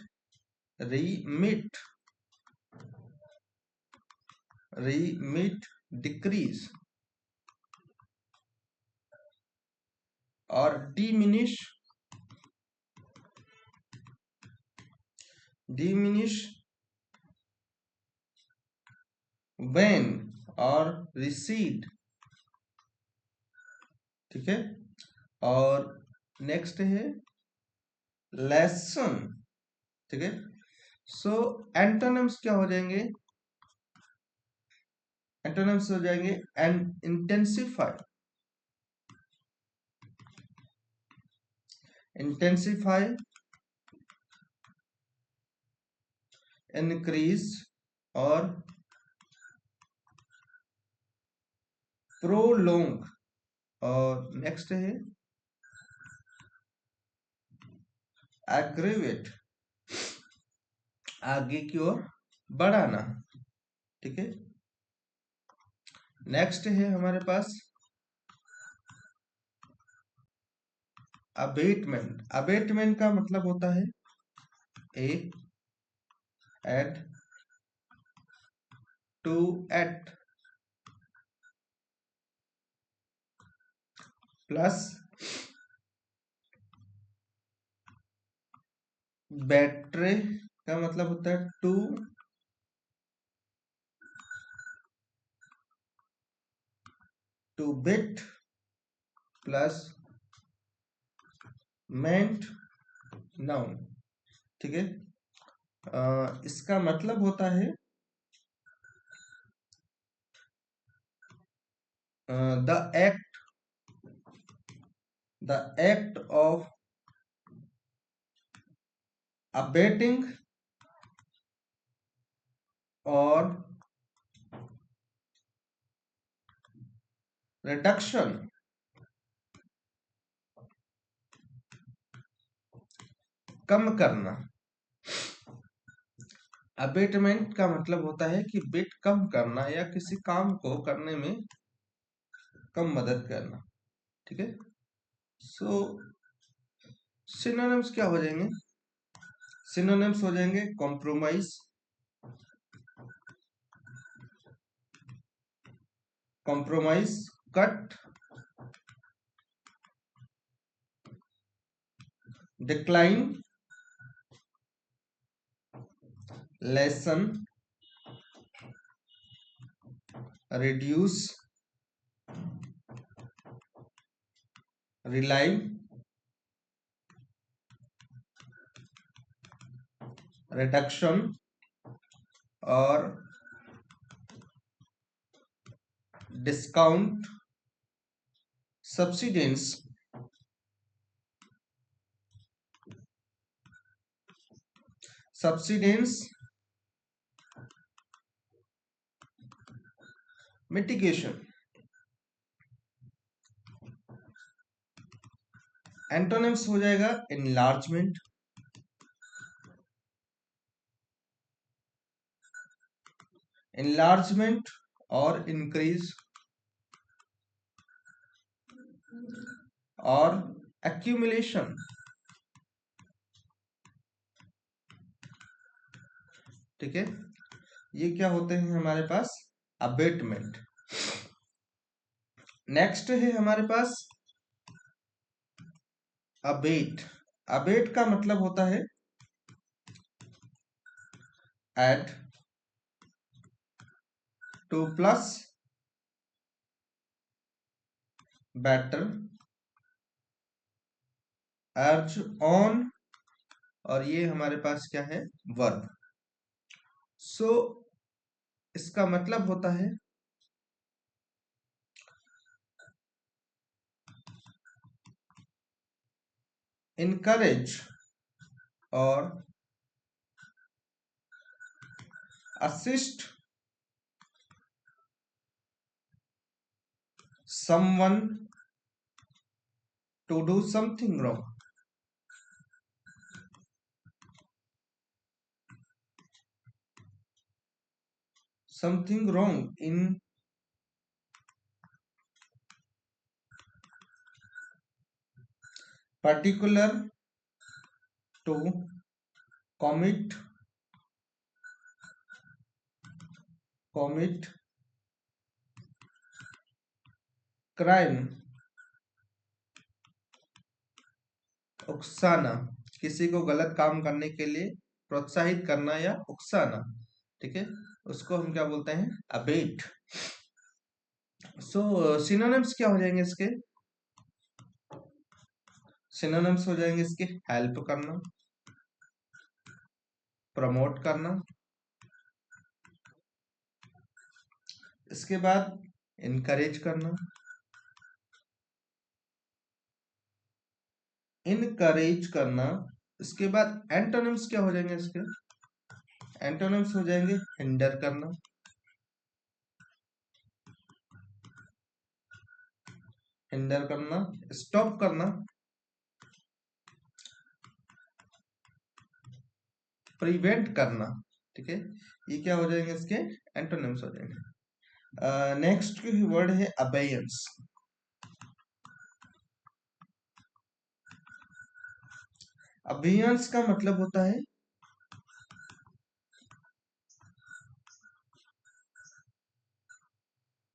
Speaker 1: रीमिट, रीमिट, डिक्रीज और डिमिनिश, डिमिनिश, वेन और रिसीड, ठीक है। और नेक्स्ट है लेसन, ठीक है। सो एंटोनिम्स क्या हो जाएंगे? एंटोनिम्स हो जाएंगे एंड इंटेंसिफाई, इंटेंसिफाई, इंक्रीज और प्रोलोंग। और नेक्स्ट है एग्रीवेट, आगे की ओर बढ़ाना, ठीक है। नेक्स्ट है हमारे पास अबेटमेंट। अबेटमेंट का मतलब होता है a ad, to at plus battery का मतलब होता है to bit plus ment noun, ठीक है। इसका मतलब होता है the act, the act of abating और रिडक्शन, कम करना। अबेटमेंट का मतलब होता है कि बिट कम करना या किसी काम को करने में कम मदद करना, ठीक है। सो सिनोनिम्स क्या हो जाएंगे? सिनोनिम्स हो जाएंगे compromise, compromise, cut, decline, lessen, reduce, relay, reduction और discount, subsidence, subsidence, mitigation. Antonyms हो जाएगा इनलार्जमेंट, इनलार्जमेंट और इंक्रीज और एक्यूमुलेशन, ठीक है, ये क्या होते हैं हमारे पास, अबेटमेंट। नेक्स्ट है हमारे पास अबेट। अबेट का मतलब होता है एड टू प्लस बेटर अर्ज ऑन, और ये हमारे पास क्या है, वर्ब। सो इसका मतलब होता है इनकरेज और assist someone to do something wrong, something wrong in particular, to commit crime, उकसाना, किसी को गलत काम करने के लिए प्रोत्साहित करना या उकसाना, ठीक है, उसको हम क्या बोलते हैं, अबेट। सो सिनोनिम्स क्या हो जाएंगे इसके, सिनोनिम्स हो जाएंगे इसके, हेल्प करना, प्रमोट करना, इसके बाद इनकरेज करना, इनकरेज करना, इसके बाद एंटोनिम्स क्या हो जाएंगे इसके, एंटोनिम्स हो जाएंगे हिंडर करना, हिंडर करना, स्टॉप करना, प्रिवेंट करना, ठीक है, ये क्या हो जाएंगे इसके एंटोनिम्स हो जाएंगे। नेक्स्ट वर्ड है अबेयंस। अबेयंस का मतलब होता है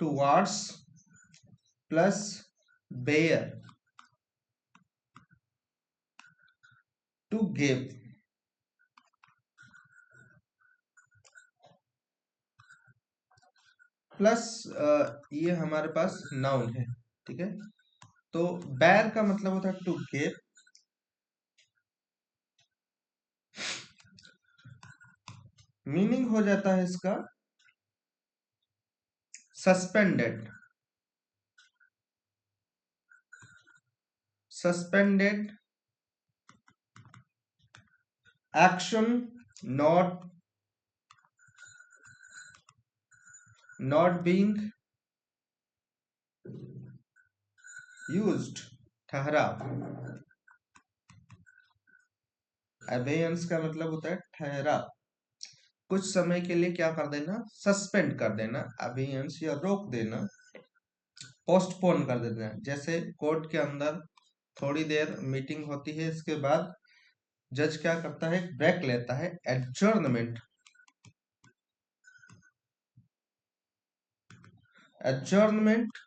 Speaker 1: towards plus bear, to give, plus ये हमारे पास नाउन है, ठीक है, तो बेयर का मतलब होता है टू गिव, मीनिंग हो जाता है इसका suspended, suspended action, not being used, ठहराव। अबेयंस का मतलब होता है ठहराव, कुछ समय के लिए क्या कर देना, सस्पेंड कर देना, अबेयंस या रोक देना, पोस्टपोन कर देना। जैसे कोर्ट के अंदर थोड़ी देर मीटिंग होती है, इसके बाद जज क्या करता है, ब्रेक लेता है, adjournment, adjournment,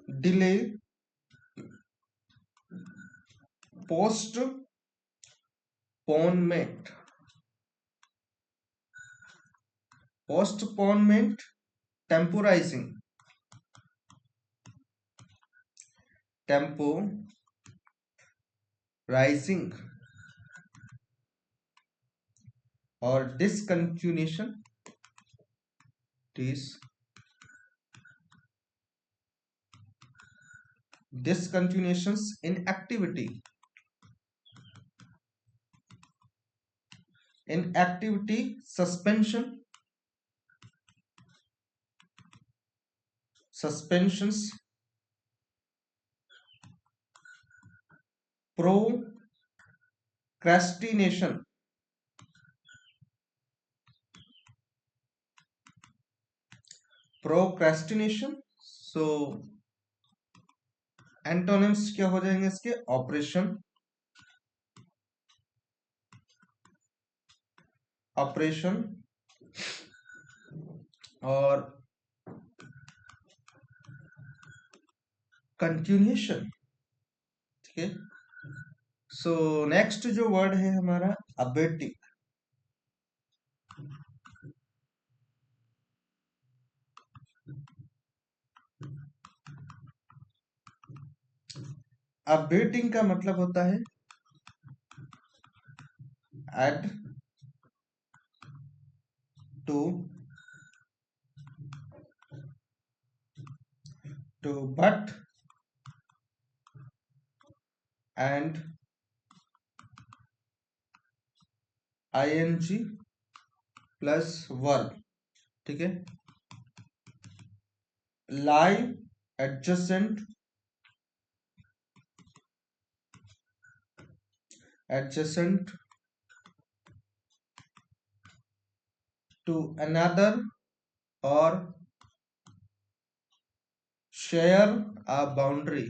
Speaker 1: delay, postponement, postponement, temporising, temporising, और discontinuation, discontinuations in activity, suspension, suspensions, procrastination, procrastination, so antonyms क्या हो जाएंगे इसके? ऑपरेशन, ऑपरेशन और कंटिन्यूएशन। ठीक है। सो नेक्स्ट जो वर्ड है हमारा अबेटिक। अबेटिंग का मतलब होता है add to but and ING plus verb. ठीक है। Lie adjacent, adjacent to another और शेयर अ बाउंड्री।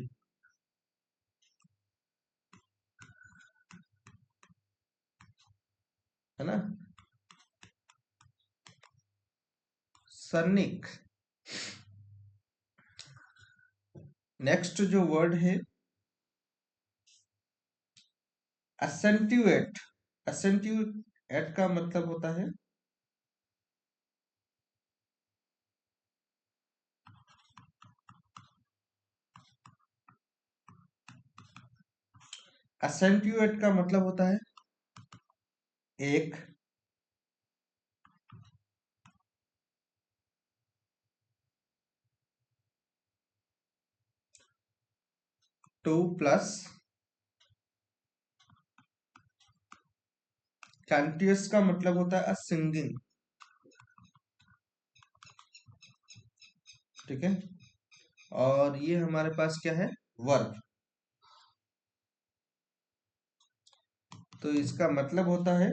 Speaker 1: है ना? सनिक। नेक्स्ट जो वर्ड है असेंट्यूएट। असेंट्यूएट का मतलब होता है असेंट्यूएट का मतलब होता है एक टू प्लस कंटिन्यूअस का मतलब होता है सिंगिंग। ठीक है। और ये हमारे पास क्या है? वर्ब। तो इसका मतलब होता है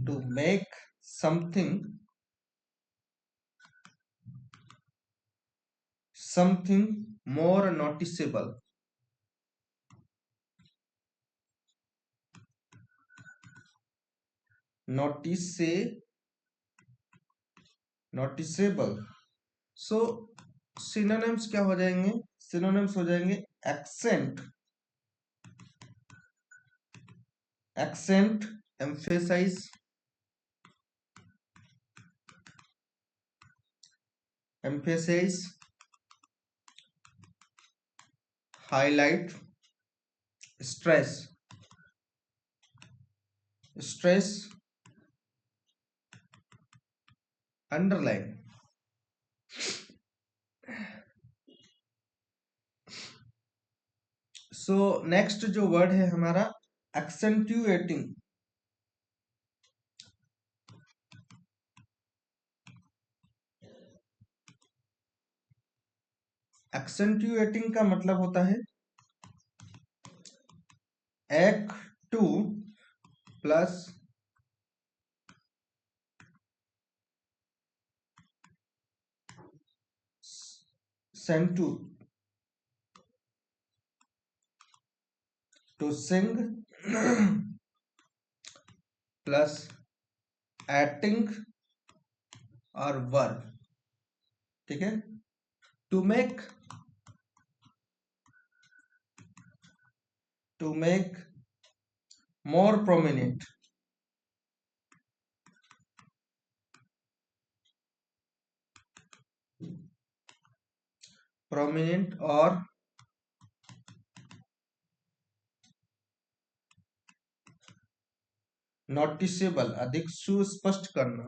Speaker 1: to make something more noticeable. Notice noticeable. So synonyms क्या हो जाएंगे? सिनोनिम्स हो जाएंगे accent, accent, emphasise, emphasise, highlight, stress, stress, underline. So next जो वर्ड है हमारा एक्सेंट्यूएटिंग। एक्सेंट्यूएटिंग का मतलब होता है एक to plus centu to sing plus acting और वर्ब। ठीक है। To make, to make more prominent, prominent और नोटिसेबल, अधिक सुस्पष्ट करना।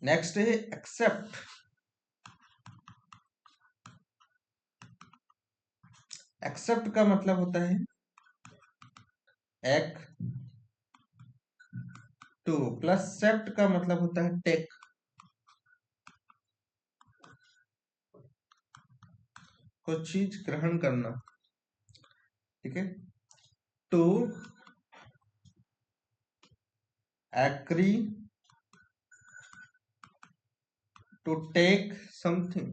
Speaker 1: नेक्स्ट है एक्सेप्ट। एक्सेप्ट का मतलब होता है एक टू प्लस सेप्ट का मतलब होता है टेक। कुछ चीज ग्रहण करना, ठीक है। To agree, to take something,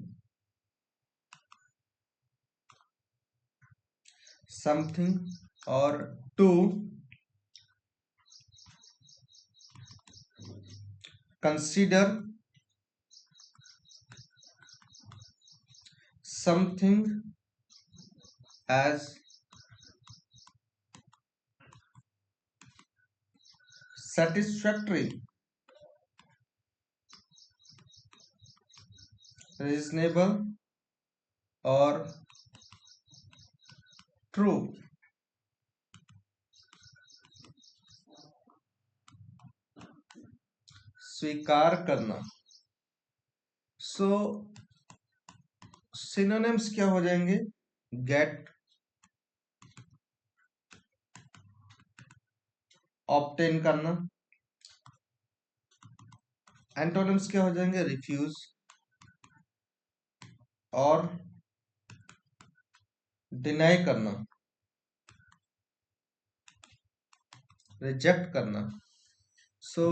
Speaker 1: और to consider something as satisfactory, reasonable और ट्रू। स्वीकार करना। सो सिनोनिम्स क्या हो जाएंगे? गेट, ऑब्टेन करना। एंटोनिम्स क्या हो जाएंगे? रिफ्यूज और डिनाई करना, रिजेक्ट करना। सो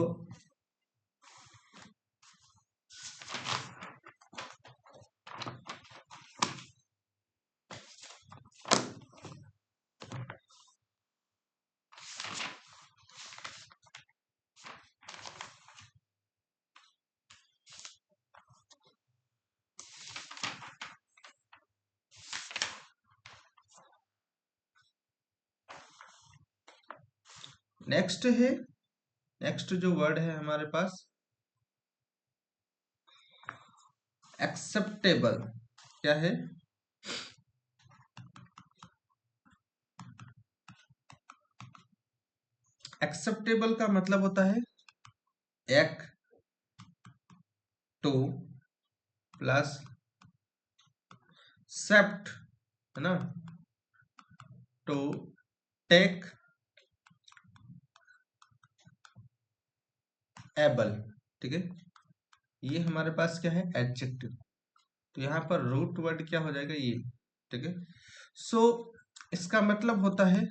Speaker 1: नेक्स्ट जो वर्ड है हमारे पास, एक्सेप्टेबल। क्या है? एक्सेप्टेबल का मतलब होता है एक टू प्लस सेप्ट, है ना, टू टेक एबल, ठीक है। ये हमारे पास क्या है? एडजेक्टिव। तो यहाँ पर रूट वर्ड क्या हो जाएगा? ये, ठीक है। सो इसका मतलब होता है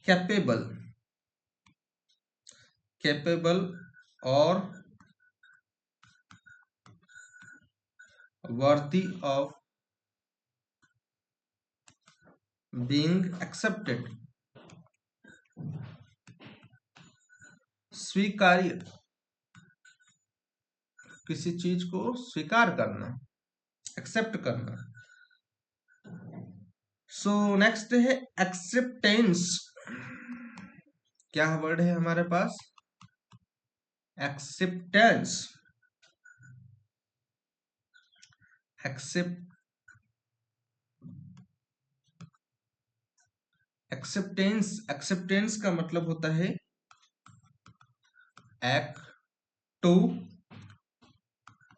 Speaker 1: कैपेबल, कैपेबल और वर्दी ऑफ बीइंग एक्सेप्टेड, स्वीकार्य, किसी चीज को स्वीकार करना, एक्सेप्ट करना। सो नेक्स्ट है एक्सेप्टेंस। क्या वर्ड है हमारे पास? एक्सेप्टेंस। एक्सेप्ट एक्सेप्टेंस का मतलब होता है एक टू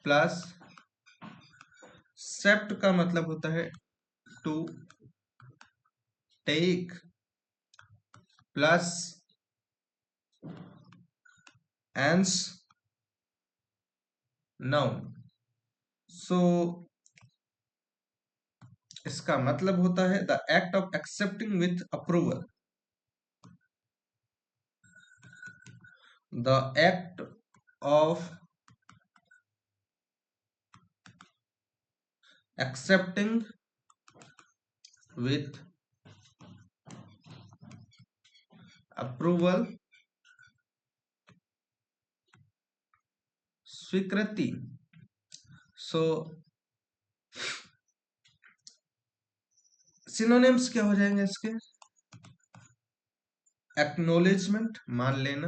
Speaker 1: प्लस सेप्ट का मतलब होता है टू टेक प्लस एंस नाउन। सो इसका मतलब होता है the act of accepting with approval, the act of accepting with approval, स्वीकृति। सो सिनोनिम्स क्या हो जाएंगे इसके? एक्नोलेजमेंट, मान लेना,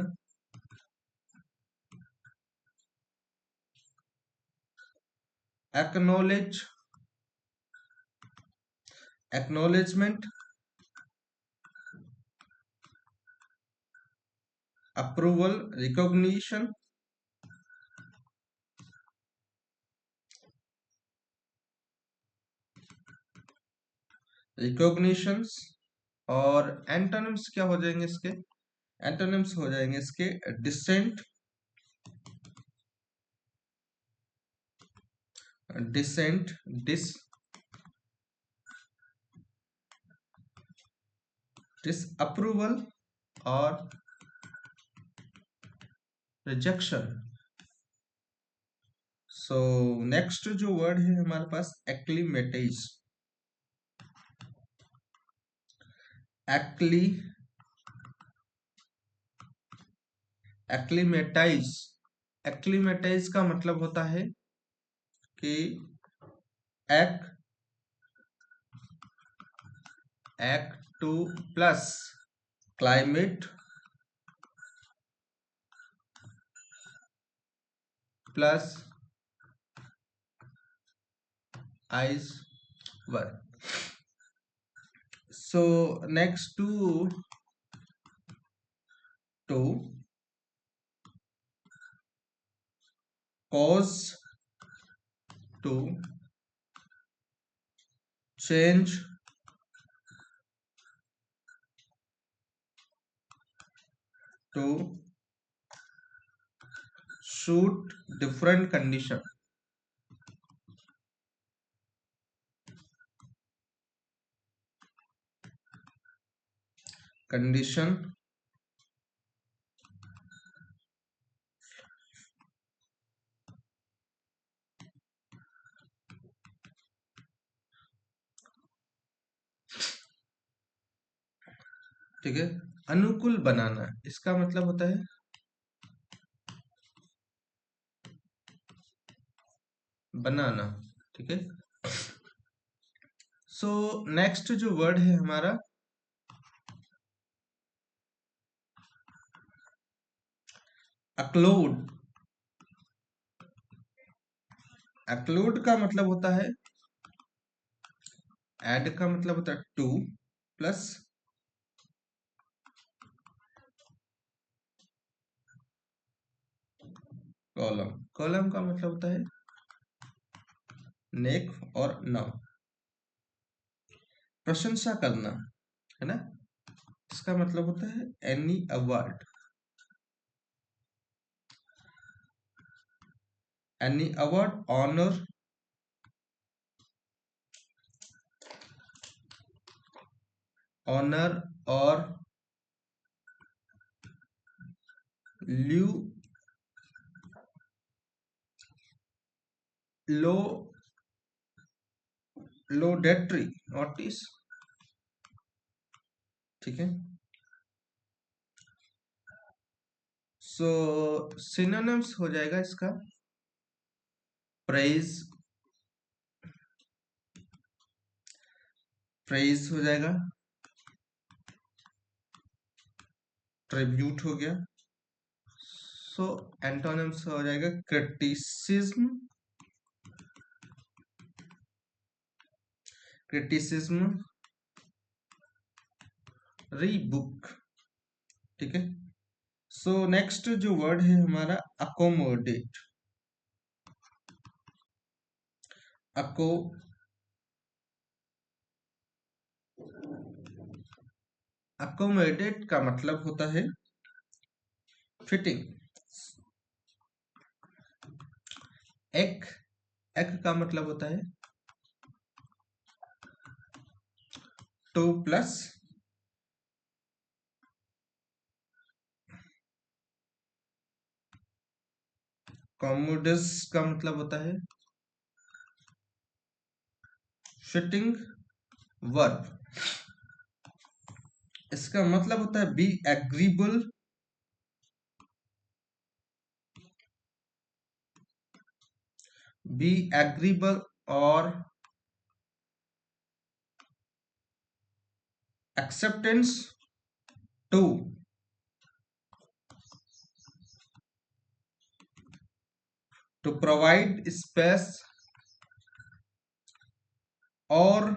Speaker 1: acknowledge, acknowledgement, approval, recognition, recognitions. और एंटोनिम्स क्या हो जाएंगे इसके? एंटोनिम्स हो जाएंगे इसके डिसेंट, डिसेंट, डिसअप्रूवल और रिजेक्शन। सो नेक्स्ट जो वर्ड है हमारे पास एक्लीमेटाइज। एक्ली एक्लीमेटाइज एक्लीमेटाइज का मतलब होता है कि एक to plus climate plus ice work. So next to cause, to change, to suit different condition। ठीक है। अनुकूल बनाना, इसका मतलब होता है बनाना। ठीक है। सो नेक्स्ट जो वर्ड है हमारा अक्लोड। अक्लोड का मतलब होता है, ऐड का मतलब होता है टू प्लस कॉलम। कॉलम का मतलब होता है नेक और नाउन। प्रशंसा करना है ना, इसका मतलब होता है any award. Any award, honour, honour और ल्यू लो लोडेटरी नोटिस। ठीक है। सो सिनोनिम्स हो जाएगा इसका प्रेज, प्रेज हो जाएगा, ट्रिब्यूट हो गया। सो एंटोनिम्स हो जाएगा क्रिटिसिज्म, क्रिटिसिज्म, रीबुक। ठीक है। सो नेक्स्ट जो वर्ड है हमारा अकोमोडेट। अको अकोमोडेट का मतलब होता है फिटिंग। एक एक का मतलब होता है टू प्लस कॉमोडस का मतलब होता है फिटिंग वर्ब। इसका मतलब होता है बी एग्रीबल, बी एग्रीबल और acceptance to, to provide space और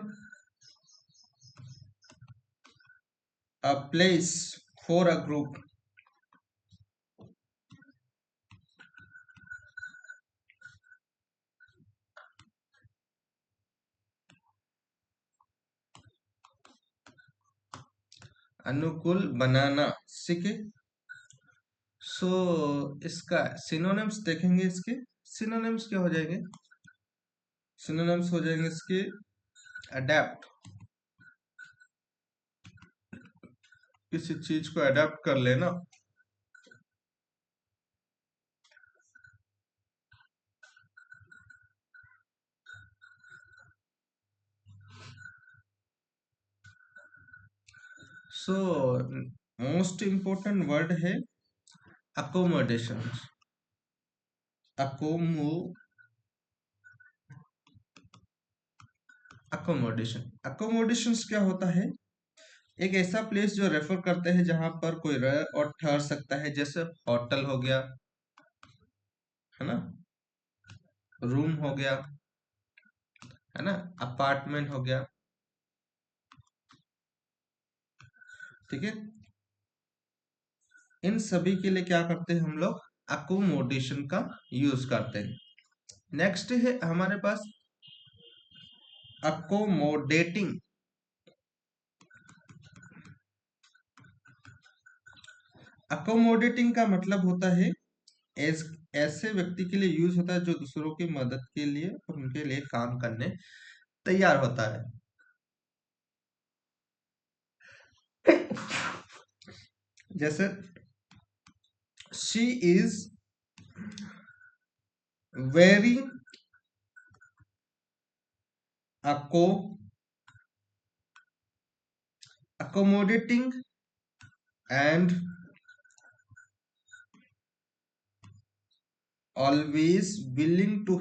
Speaker 1: a place for a group। अनुकूल बनाना। सीखे। सो इसका सिनोनिम्स देखेंगे, इसके सिनोनिम्स क्या हो जाएंगे सिनोनिम्स हो जाएंगे इसके अडेप्ट, किसी चीज को अडेप्ट कर लेना। सो मोस्ट इंपोर्टेंट वर्ड है अकोमोडेशन। अकोमो अकोमोडेशन अकोमोडेशंस क्या होता है? एक ऐसा प्लेस जो रेफर करते हैं जहां पर कोई रह और ठहर सकता है, जैसे होटल हो गया, है ना, रूम हो गया, है ना, अपार्टमेंट हो गया, ठीक है। इन सभी के लिए क्या करते हैं हम लोग? अकोमोडेशन का यूज करते हैं। नेक्स्ट है हमारे पास अकोमोडेटिंग। अकोमोडेटिंग का मतलब होता है एस ऐसे व्यक्ति के लिए यूज होता है जो दूसरों की मदद के लिए और उनके लिए काम करने तैयार होता है। जैसे शी इज वेरी अको accommodating and always willing to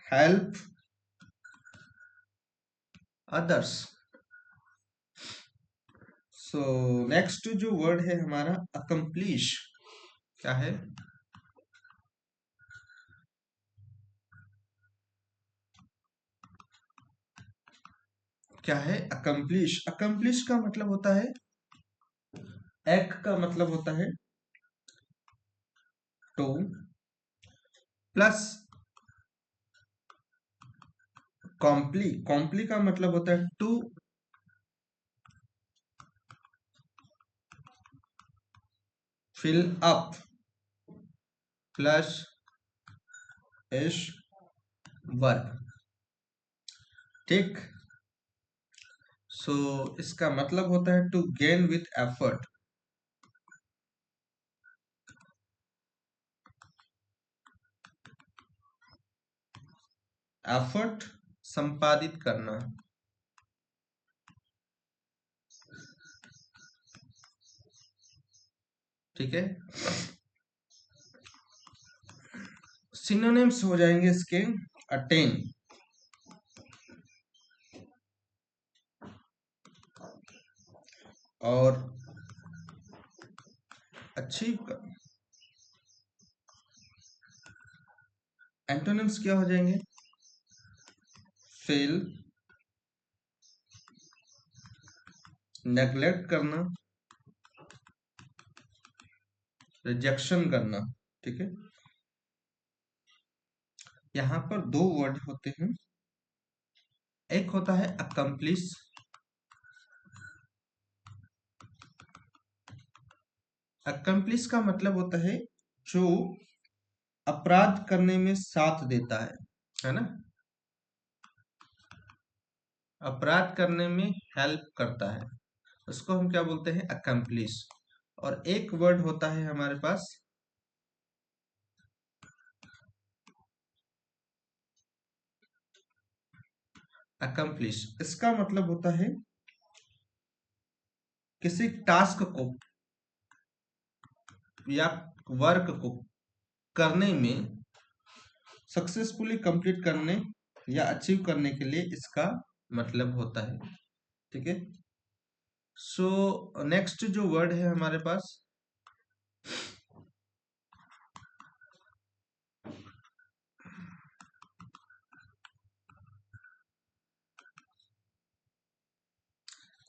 Speaker 1: help others। So next जो वर्ड है हमारा accomplish, क्या है? क्या है accomplish का मतलब होता है, एक का मतलब होता है टू प्लस कॉम्प्ली का मतलब होता है to fill up plus ish work, ठीक। सो इसका मतलब होता है to gain with effort. Effort संपादित करना, ठीक है। सिनोनिम्स हो जाएंगे इसके अटेन, और अचीव कर। एंटोनिम्स क्या हो जाएंगे? फेल, नेग्लेक्ट करना, रिजेक्शन करना, ठीक है। यहाँ पर दो वर्ड होते हैं, एक होता है अकम्प्लिश। अकम्प्लिश का मतलब होता है जो अपराध करने में साथ देता है ना, अपराध करने में हेल्प करता है, उसको हम क्या बोलते हैं? अकम्प्लिश। और एक वर्ड होता है हमारे पास अकम्प्लिश, इसका मतलब होता है किसी टास्क को या वर्क को करने में, सक्सेसफुली कंप्लीट करने या अचीव करने के लिए इसका मतलब होता है, ठीक है। सो नेक्स्ट जो वर्ड है हमारे पास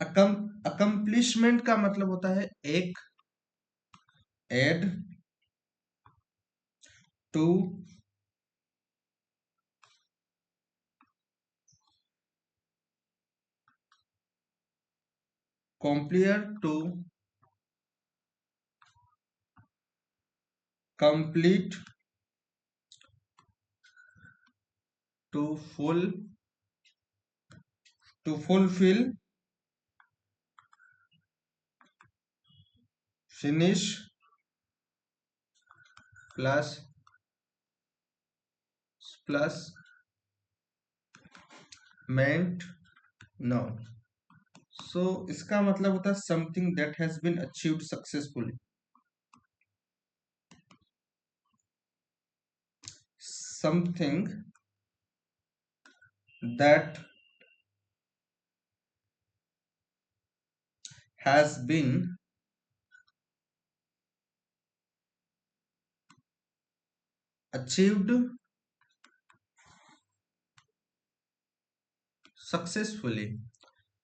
Speaker 1: अकम्प्लिशमेंट का मतलब होता है एक ad to compare to complete, to fulfill, finish, plus meant noun। So इसका मतलब होता है something that has been achieved successfully, something that has been achieved successfully.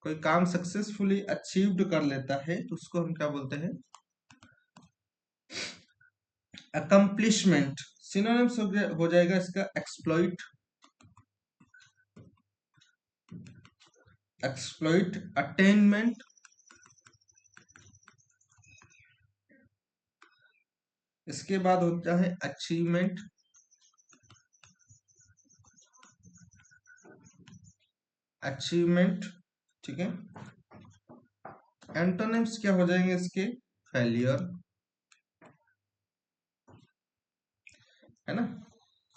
Speaker 1: कोई काम सक्सेसफुली अचीव्ड कर लेता है तो उसको हम क्या बोलते हैं? अकम्प्लिशमेंट। सिनोनिम्स हो जाएगा इसका एक्सप्लॉइट, अटेनमेंट, इसके बाद होता है अचीवमेंट, ठीक है। एंटोनिम्स क्या हो जाएंगे इसके? फेलियर, है ना।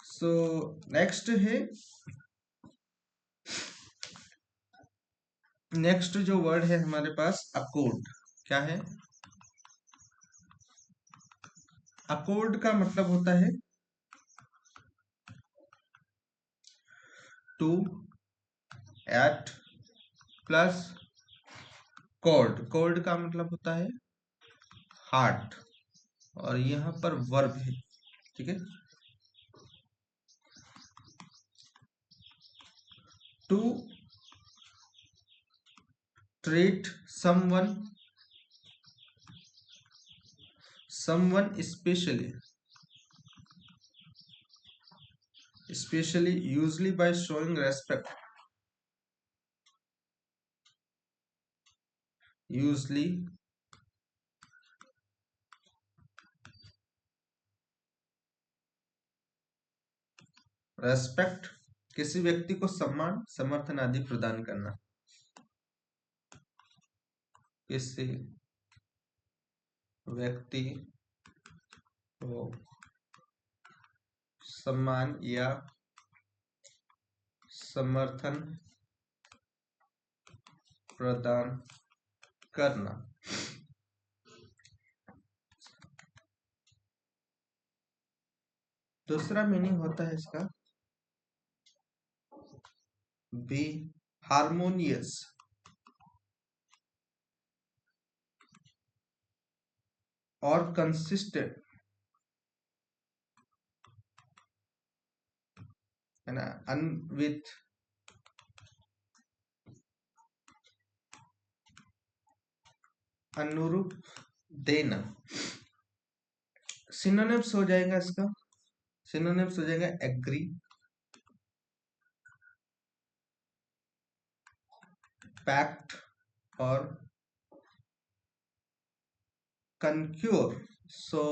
Speaker 1: सो नेक्स्ट जो वर्ड है हमारे पास अकॉर्ड। क्या है? अकॉर्ड का मतलब होता है to at plus cord. Cord का मतलब होता है हार्ट, और यहाँ पर वर्ब है, ठीक है। To treat someone especially usually by showing respect, usually respect, किसी व्यक्ति को सम्मान, समर्थन आदि प्रदान करना। किसी व्यक्ति को सम्मान या समर्थन प्रदान करना। दूसरा मीनिंग होता है इसका बी हार्मोनियस, और कंसिस्टेंट, है ना, विथ अनुरूप देना। सिनोनिम्स हो जाएगा इसका, सिनोनिम्स हो जाएगा एग्री, पैक्ट और कंक्योर। सो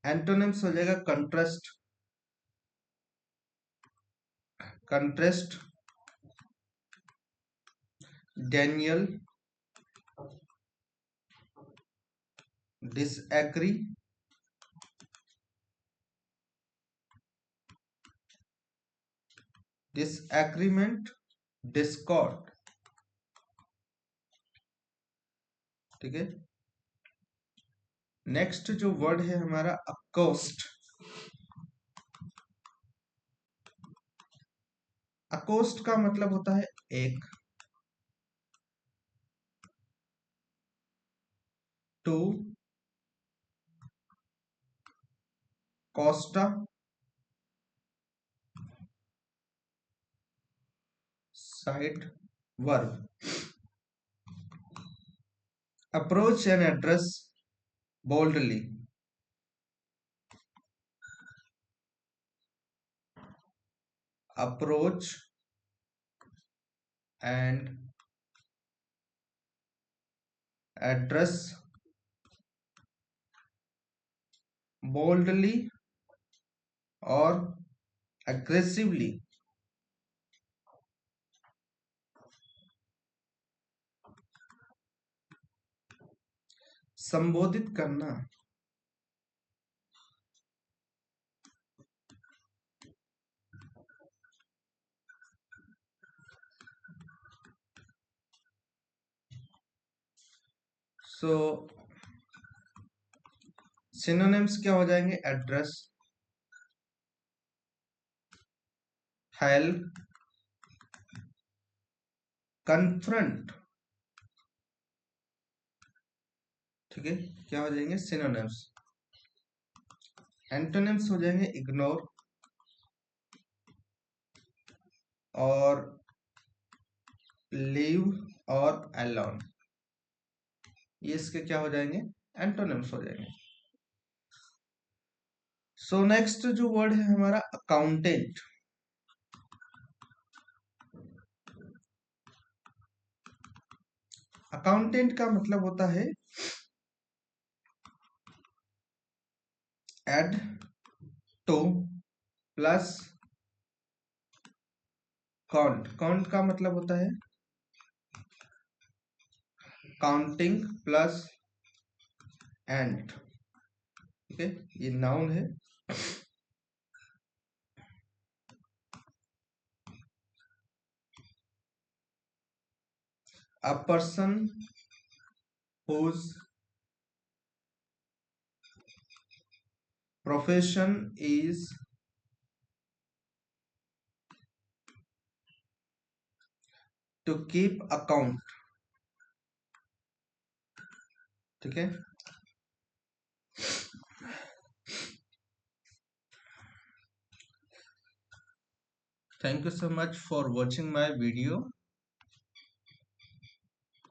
Speaker 1: एंटोनिम्स हो जाएगा contrast, Daniel, disagree, disagreement, Discord, ठीक है। नेक्स्ट जो वर्ड है हमारा अकोस्ट। अकोस्ट का मतलब होता है एक, to costa, side verb, approach and address boldly, approach and address boldly और एग्रेसिवली संबोधित करना। सो सिनोनिम्स क्या हो जाएंगे? Address, hail, confront. ठीक है, क्या हो जाएंगे? सिनोनिम्स। एंटोनिम्स हो जाएंगे इग्नोर और लीव और अलोन। ये इसके क्या हो जाएंगे? एंटोनिम्स हो जाएंगे। सो नेक्स्ट जो वर्ड है हमारा अकाउंटेंट। अकाउंटेंट का मतलब होता है add to plus count. Count का मतलब होता है काउंटिंग प्लस एंड। ठीक है, ये नाउन है। A person whose profession is to keep account। ठीक है, thank you so much for watching my video।